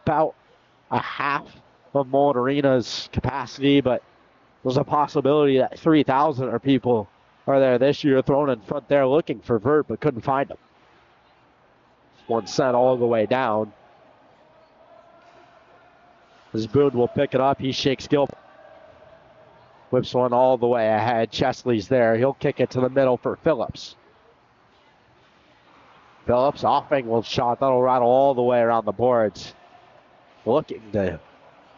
about a half of Mullet Arena's capacity, but there's a possibility that 3,000 people are there this year, thrown in front there looking for Vert, but couldn't find them. One sent all the way down. As Boone will pick it up, he shakes Gilbert. Whips one all the way ahead. Chesley's there. He'll kick it to the middle for Phillips. Phillips, off-angle shot. That'll rattle all the way around the boards. Looking to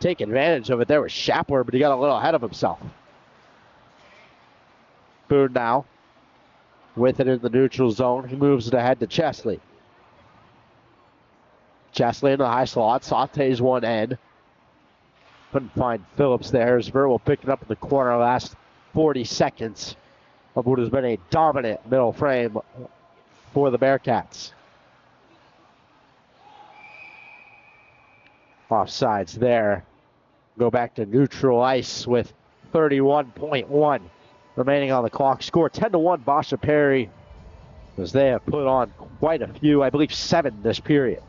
take advantage of it there with Shapler, but he got a little ahead of himself. Boone now with it in the neutral zone. He moves it ahead to Chesley. Chesley in the high slot. Sautés one end. Couldn't find Phillips there. As Vert will pick it up in the corner last 40 seconds of what has been a dominant middle frame for the Bearcats. Offsides there. Go back to neutral ice with 31.1 remaining on the clock. Score 10-1 Basha Perry, as they have put on quite a few, I believe 7 this period.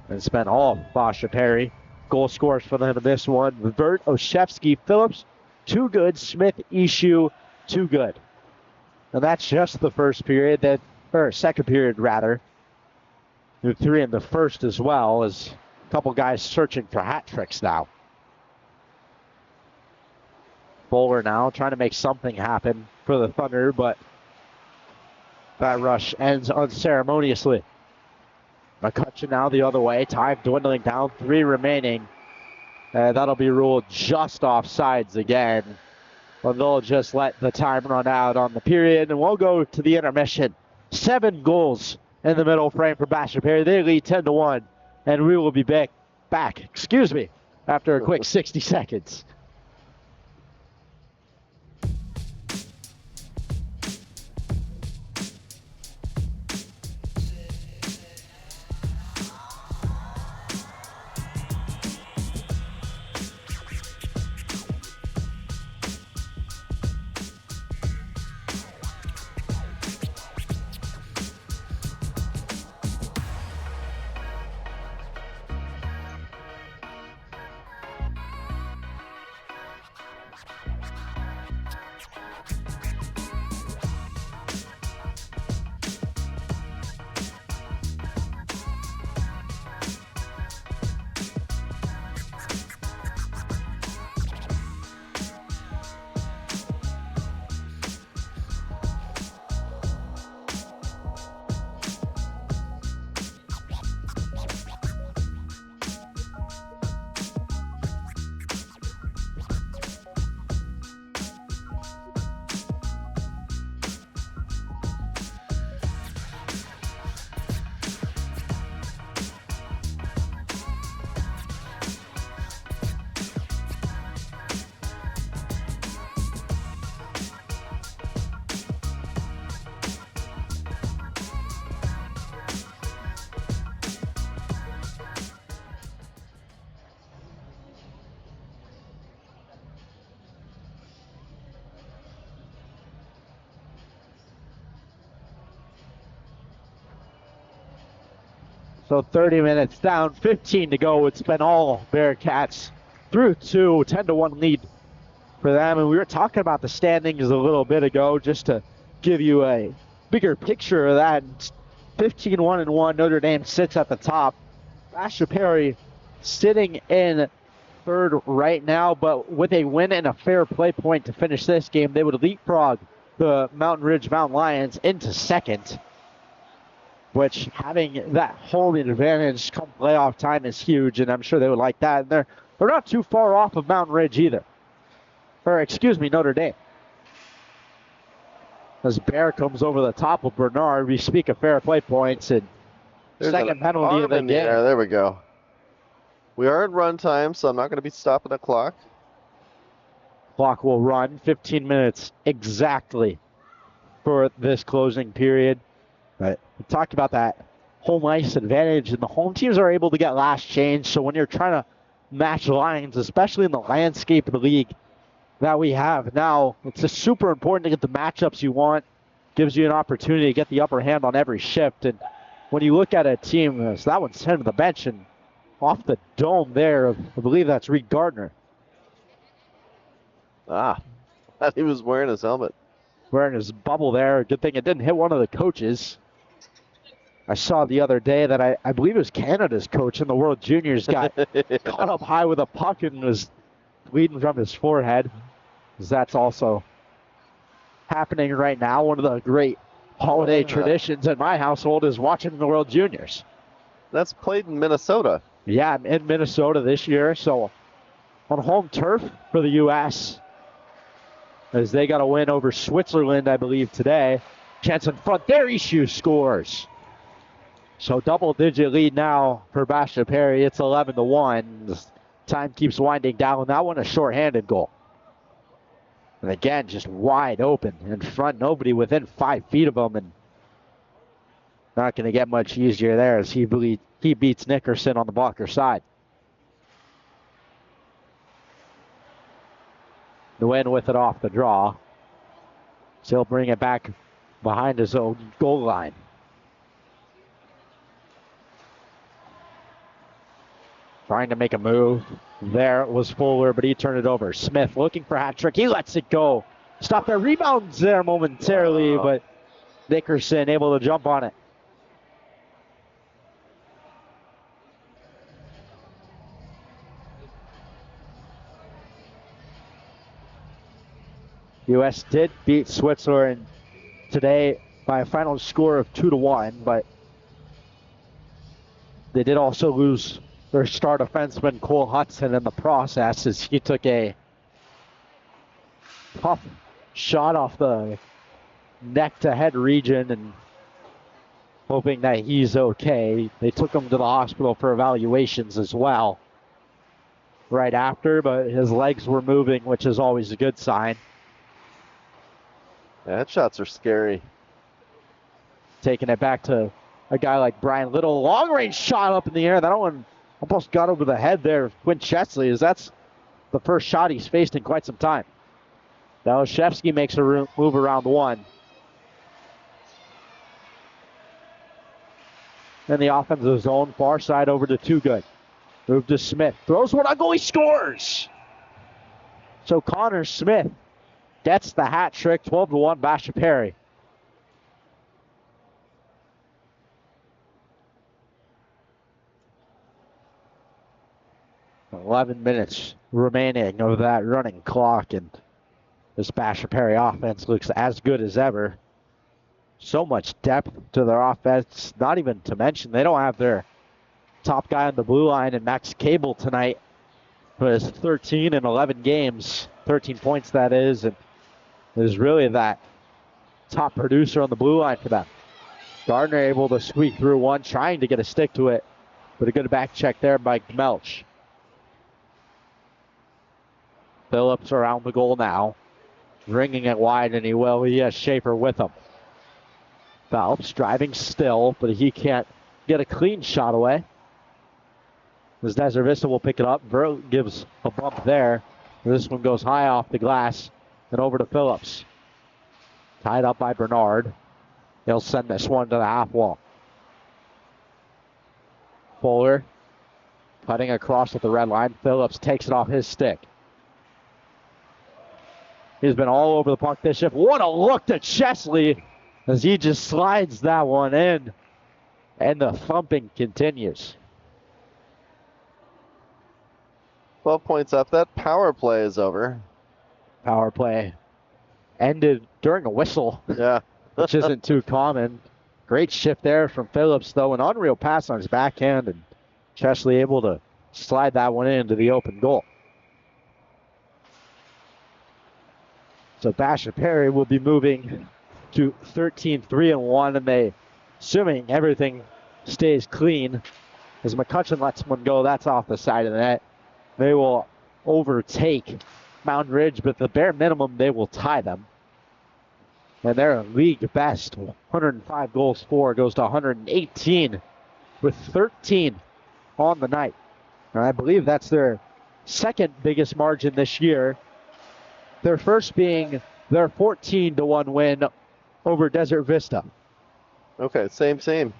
And it's been all Basha Perry. Goal scorers for them in this one. Vert, Oshevsky, Phillips, 2 good. Smith, Ishu, 2 good. And that's just the first period, or second period rather. 3 in the first as well, as a couple guys searching for hat tricks now. Bowler now trying to make something happen for the Thunder, but that rush ends unceremoniously. McCutcheon now the other way. Time dwindling down. 3 remaining. That'll be ruled just offsides again. But they'll just let the time run out on the period, and we'll go to the intermission. 7 goals in the middle frame for Basha Perry. They lead 10-1, and we will be back, after a quick 60 seconds. So 30 minutes down, 15 to go. It's been all Bearcats through 2, 10-1 lead for them. And we were talking about the standings a little bit ago just to give you a bigger picture of that. 15-1-1, Notre Dame sits at the top. Basha Perry sitting in third right now, but with a win and a fair play point to finish this game, they would leapfrog the Mountain Ridge Mountain Lions into second, which having that home advantage come playoff time is huge, and I'm sure they would like that. And they're not too far off of Mountain Ridge either. Or, excuse me, Notre Dame. As Bear comes over the top of Bernard, we speak of fair play points, and There's second penalty of the game. There we go. We are at run time, so I'm not going to be stopping the clock. Clock will run 15 minutes exactly for this closing period. But we talked about that home ice advantage, and the home teams are able to get last change. So when you're trying to match lines, especially in the landscape of the league that we have now, it's just super important to get the matchups you want. Gives you an opportunity to get the upper hand on every shift. And when you look at a team, so that one's sent to the bench, and off the dome there, I believe that's Reed Gardner. Ah, thought he was wearing his helmet. Wearing his bubble there. Good thing it didn't hit one of the coaches. I saw the other day that I believe it was Canada's coach in the World Juniors got caught up high with a puck and was bleeding from his forehead. That's also happening right now. One of the great holiday traditions in my household is watching the World Juniors. That's played in Minnesota. Yeah, I'm in Minnesota this year, so on home turf for the U.S. as they got a win over Switzerland, I believe, today. Chance in front there, Ishu scores. So double-digit lead now for Basha Perry. It's 11-1. Time keeps winding down. That one a shorthanded goal. And again, just wide open in front. Nobody within 5 feet of him. And not going to get much easier there as he beats Nickerson on the blocker side. The win with it off the draw. So he'll bring it back behind his own goal line. Trying to make a move. There was Fuller, but he turned it over. Smith looking for a hat trick. He lets it go. Stop there. Rebounds there momentarily, but Nickerson able to jump on it. U.S. did beat Switzerland today by a final score of 2-1, but they did also lose their star defenseman Cole Hudson in the process as he took a tough shot off the neck-to-head region and hoping that he's okay. They took him to the hospital for evaluations as well right after, but his legs were moving, which is always a good sign. Yeah, headshots are scary. Taking it back to a guy like Brian Little. Long-range shot up in the air. That one almost got over the head there of Quinn Chesley, as that's the first shot he's faced in quite some time. Dalashevsky makes a move around one. Then the offensive zone, far side over to Too Good. Move to Smith. Throws one on goal, he scores! So Connor Smith gets the hat trick, 12-1 Basha Perry. "11 minutes remaining of that running clock, and this Basha Perry offense looks as good as ever. So much depth to their offense, not even to mention they don't have their top guy on the blue line in Max Cable tonight, who has 13 in 11 games, 13 points that is, and is really that top producer on the blue line for them. Gardner able to squeak through one, trying to get a stick to it, but a good back check there by Gmelch. Phillips around the goal now, ringing it wide, and he has Schaefer with him. Phelps driving still, but he can't get a clean shot away. As Desert Vista will pick it up. Vert gives a bump there. This one goes high off the glass and over to Phillips. Tied up by Bernard. He'll send this one to the half wall. Fuller cutting across at the red line. Phillips takes it off his stick. He's been all over the puck this shift. What a look to Chesley as he just slides that one in. And the thumping continues. 12 points up. That power play is over. Power play ended during a whistle, Yeah. which isn't too common. Great shift there from Phillips, though. An unreal pass on his backhand, and Chesley able to slide that one into the open goal. So Basha Perry will be moving to 13-3-1, and they, assuming everything stays clean, as McCutcheon lets one go, that's off the side of the net. They will overtake Mountain Ridge, but the bare minimum, they will tie them. And they're league best. 105 goals for, goes to 118 with 13 on the night. And I believe that's their second biggest margin this year. Their first being their 14-1 win over Desert Vista. Okay, same team.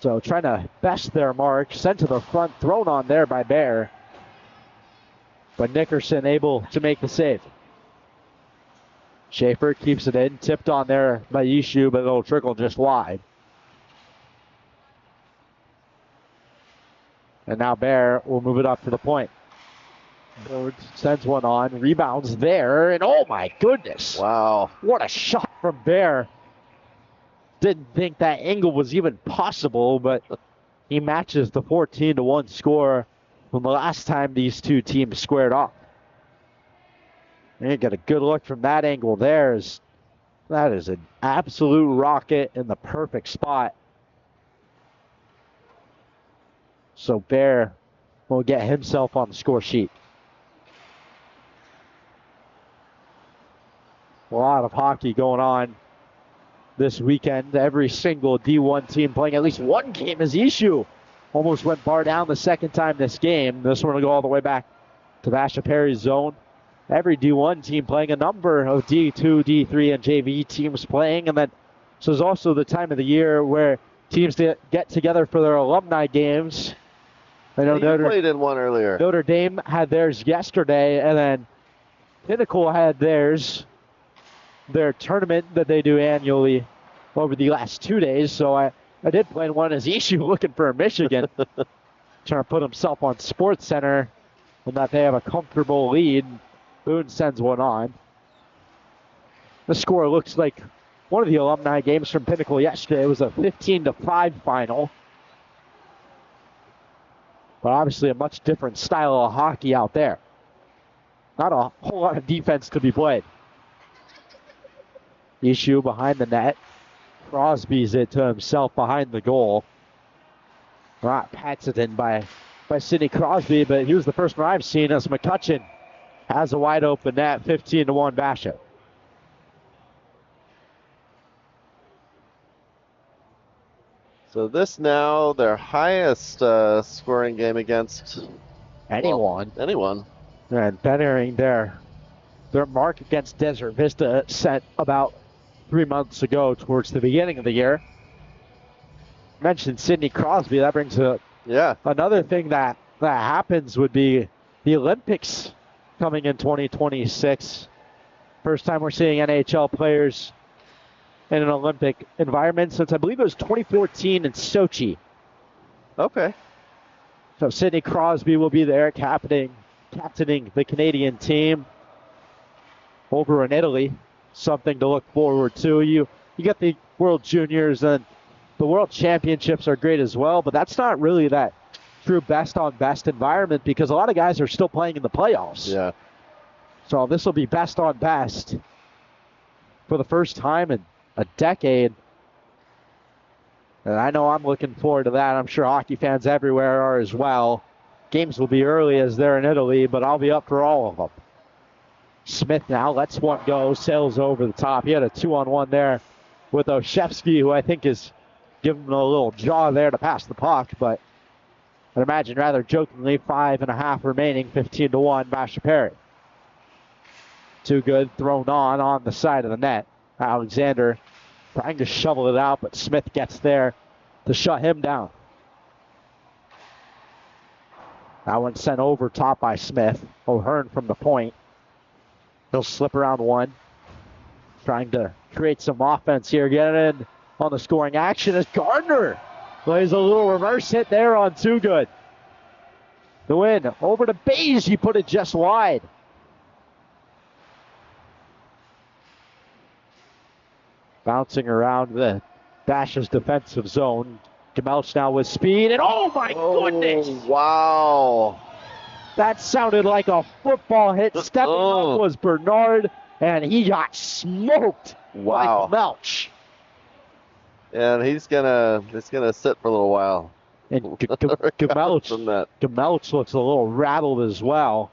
So trying to best their mark, sent to the front, thrown on there by Bear. But Nickerson able to make the save. Schaefer keeps it in, tipped on there by Yishu, but it'll trickle just wide. And now Bear will move it up to the point. Bird sends one on, rebounds there, and oh my goodness. Wow. What a shot from Bear. Didn't think that angle was even possible, but he matches the 14-1 score from the last time these two teams squared off. And you get a good look from that angle there. That is an absolute rocket in the perfect spot. So Bear will get himself on the score sheet. A lot of hockey going on this weekend. Every single D1 team playing at least one game as Issue almost went bar down the second time this game. This one will go all the way back to Basha Perry's zone. Every D1 team playing, a number of D2, D3, and JV teams playing. And then this is also the time of the year where teams get together for their alumni games. I know You played in one earlier. Notre Dame had theirs yesterday, and then Pinnacle had their tournament that they do annually over the last 2 days. So I did play in one as Issue looking for Michigan, trying to put himself on Sports Center, and that they have a comfortable lead. Boone sends one on. The score looks like one of the alumni games from Pinnacle yesterday. It was a 15-5 final. But obviously a much different style of hockey out there. Not a whole lot of defense to be played. Issue behind the net. Crosby's it to himself behind the goal. Right, pats it in by Sidney Crosby, but he was the first one I've seen as McCutcheon has a wide open net, 15-1 Basha. So this now their highest scoring game against Anyone. Well, anyone. And bettering their mark against Desert Vista set about 3 months ago towards the beginning of the year. Mentioned Sidney Crosby. That brings up another thing that happens would be the Olympics coming in 2026. First time we're seeing NHL players in an Olympic environment since I believe it was 2014 in Sochi. Okay. So Sidney Crosby will be there captaining the Canadian team over in Italy. Something to look forward to. You get the World Juniors and the World Championships are great as well, but that's not really that true best on best environment because a lot of guys are still playing in the playoffs. Yeah. So this will be best on best for the first time in a decade. And I know I'm looking forward to that. I'm sure hockey fans everywhere are as well. Games will be early as they're in Italy, but I'll be up for all of them. Smith now lets one go, sails over the top. He had a 2-on-1 there with Oshevsky, who I think is giving him a little jaw there to pass the puck, but I'd imagine rather jokingly 5.5 remaining, 15-1 Basha Perry. Too good, thrown on the side of the net. Alexander trying to shovel it out, but Smith gets there to shut him down. That one sent over top by Smith. O'Hearn from the point. He'll slip around one. Trying to create some offense here. Get it in on the scoring action as Gardner plays a little reverse hit there on Too Good. The win over to Beige. He put it just wide. Bouncing around the Basha's defensive zone. Gemelch now with speed, and oh my goodness! Wow. That sounded like a football hit. Stepping up was Bernard, and he got smoked by Gemelch. And he's gonna sit for a little while. And Gemelch looks a little rattled as well.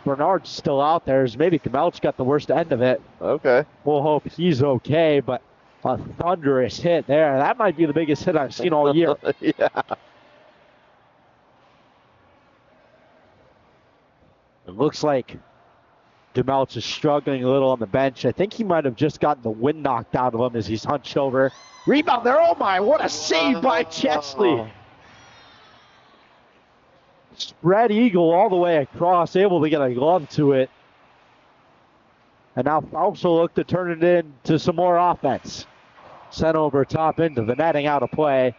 Bernard's still out there. Maybe Gemelch got the worst end of it. Okay. We'll hope he's okay, but a thunderous hit there. That might be the biggest hit I've seen all year. Yeah. It looks like Gemelch is struggling a little on the bench. I think he might have just gotten the wind knocked out of him as he's hunched over. Rebound there. Oh my, what a save by Chesley. Spread eagle all the way across, able to get a glove to it. And now Phelps will look to turn it into some more offense. Sent over top into the netting, out of play.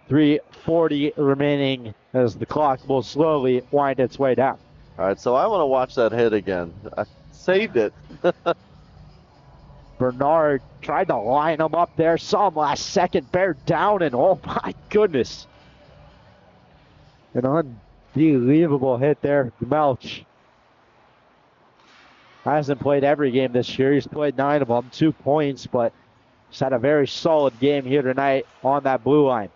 3:40 remaining as the clock will slowly wind its way down. All right, so I want to watch that hit again. I saved it. Bernard tried to line him up there, saw him last second, bear down, and oh my goodness. An unbelievable hit there, Gemelch. Hasn't played every game this year. He's played 9 of them, 2 points, but he's had a very solid game here tonight on that blue line.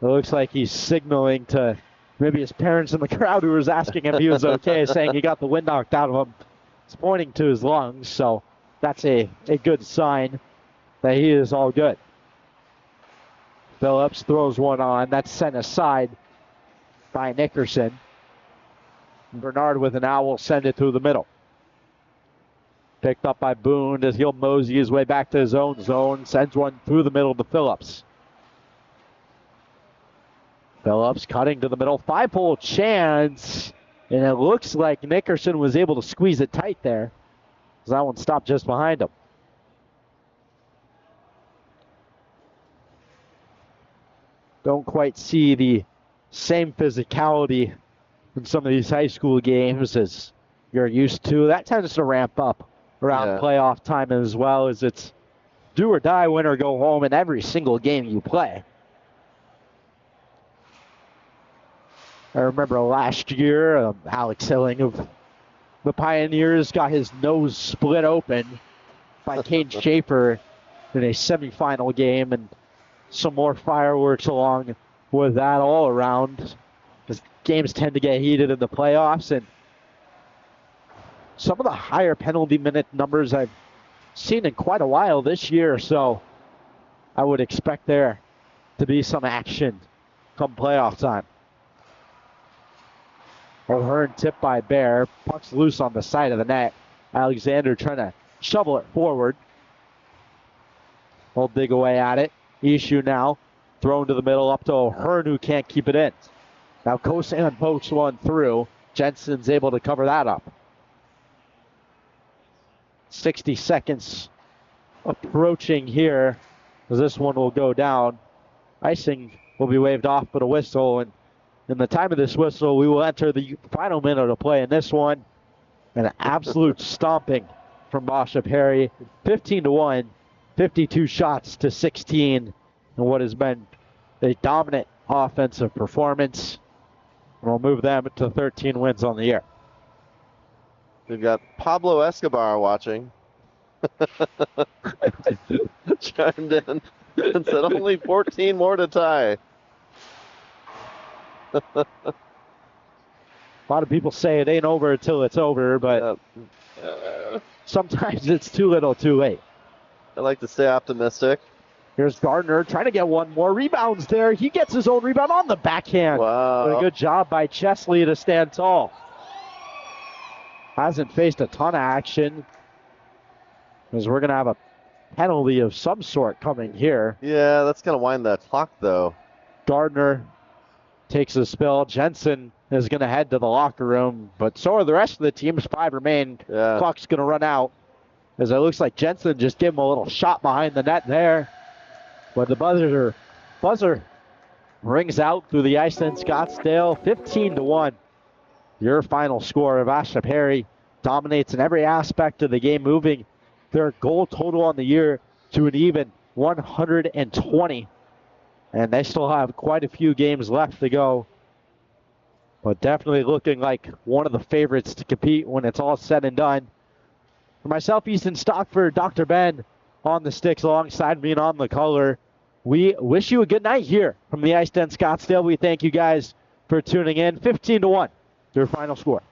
It looks like he's signaling to maybe his parents in the crowd who was asking him if he was okay, saying he got the wind knocked out of him. It's pointing to his lungs, so that's a good sign that he is all good. Phillips throws one on. That's sent aside by Nickerson. Bernard with an owl, send it through the middle. Picked up by Boone as he'll mosey his way back to his own zone. Sends one through the middle to Phillips. Phillips cutting to the middle. 5-hole chance. And it looks like Nickerson was able to squeeze it tight there. That one stopped just behind him. Don't quite see the same physicality in some of these high school games as you're used to. That tends to ramp up around playoff time as well, as it's do or die, win or go home in every single game you play. I remember last year, Alex Hilling of the Pioneers got his nose split open by Kane Schaefer in a semifinal game, and some more fireworks along with that all around, because games tend to get heated in the playoffs, and some of the higher penalty minute numbers I've seen in quite a while this year, so I would expect there to be some action come playoff time. O'Hearn tipped by Bear. Puck's loose on the side of the net. Alexander trying to shovel it forward. We'll dig away at it. Issue now. Thrown to the middle up to O'Hearn, who can't keep it in. Now Kosan pokes one through. Jensen's able to cover that up. 60 seconds approaching here as this one will go down. Icing will be waved off, but a whistle, and in the time of this whistle, we will enter the final minute of play in this one. An absolute stomping from Basha Perry. 15-1, 52 shots to 16 in what has been a dominant offensive performance. And we'll move them to 13 wins on the year. We've got Pablo Escobar watching. Chimed in and said only 14 more to tie. A lot of people say it ain't over until it's over, but sometimes it's too little too late. I like to stay optimistic. Here's Gardner trying to get one more. Rebounds there. He gets his own rebound on the backhand. Wow. But a good job by Chesley to stand tall. Hasn't faced a ton of action, as we're going to have a penalty of some sort coming here. Yeah, that's going to wind the clock, though. Gardner takes a spill. Jensen is going to head to the locker room, but so are the rest of the teams. 5 remain. Yeah. Clock's going to run out, as it looks like Jensen just gave him a little shot behind the net there. But the buzzer rings out through the ice in Scottsdale. 15-1. Your final score of AHSHA Perry dominates in every aspect of the game, moving their goal total on the year to an even 120. And they still have quite a few games left to go. But definitely looking like one of the favorites to compete when it's all said and done. For myself, Easton Stockford, Dr. Ben on the sticks alongside me and on the color. We wish you a good night here from the Ice Den Scottsdale. We thank you guys for tuning in. 15-1, your final score.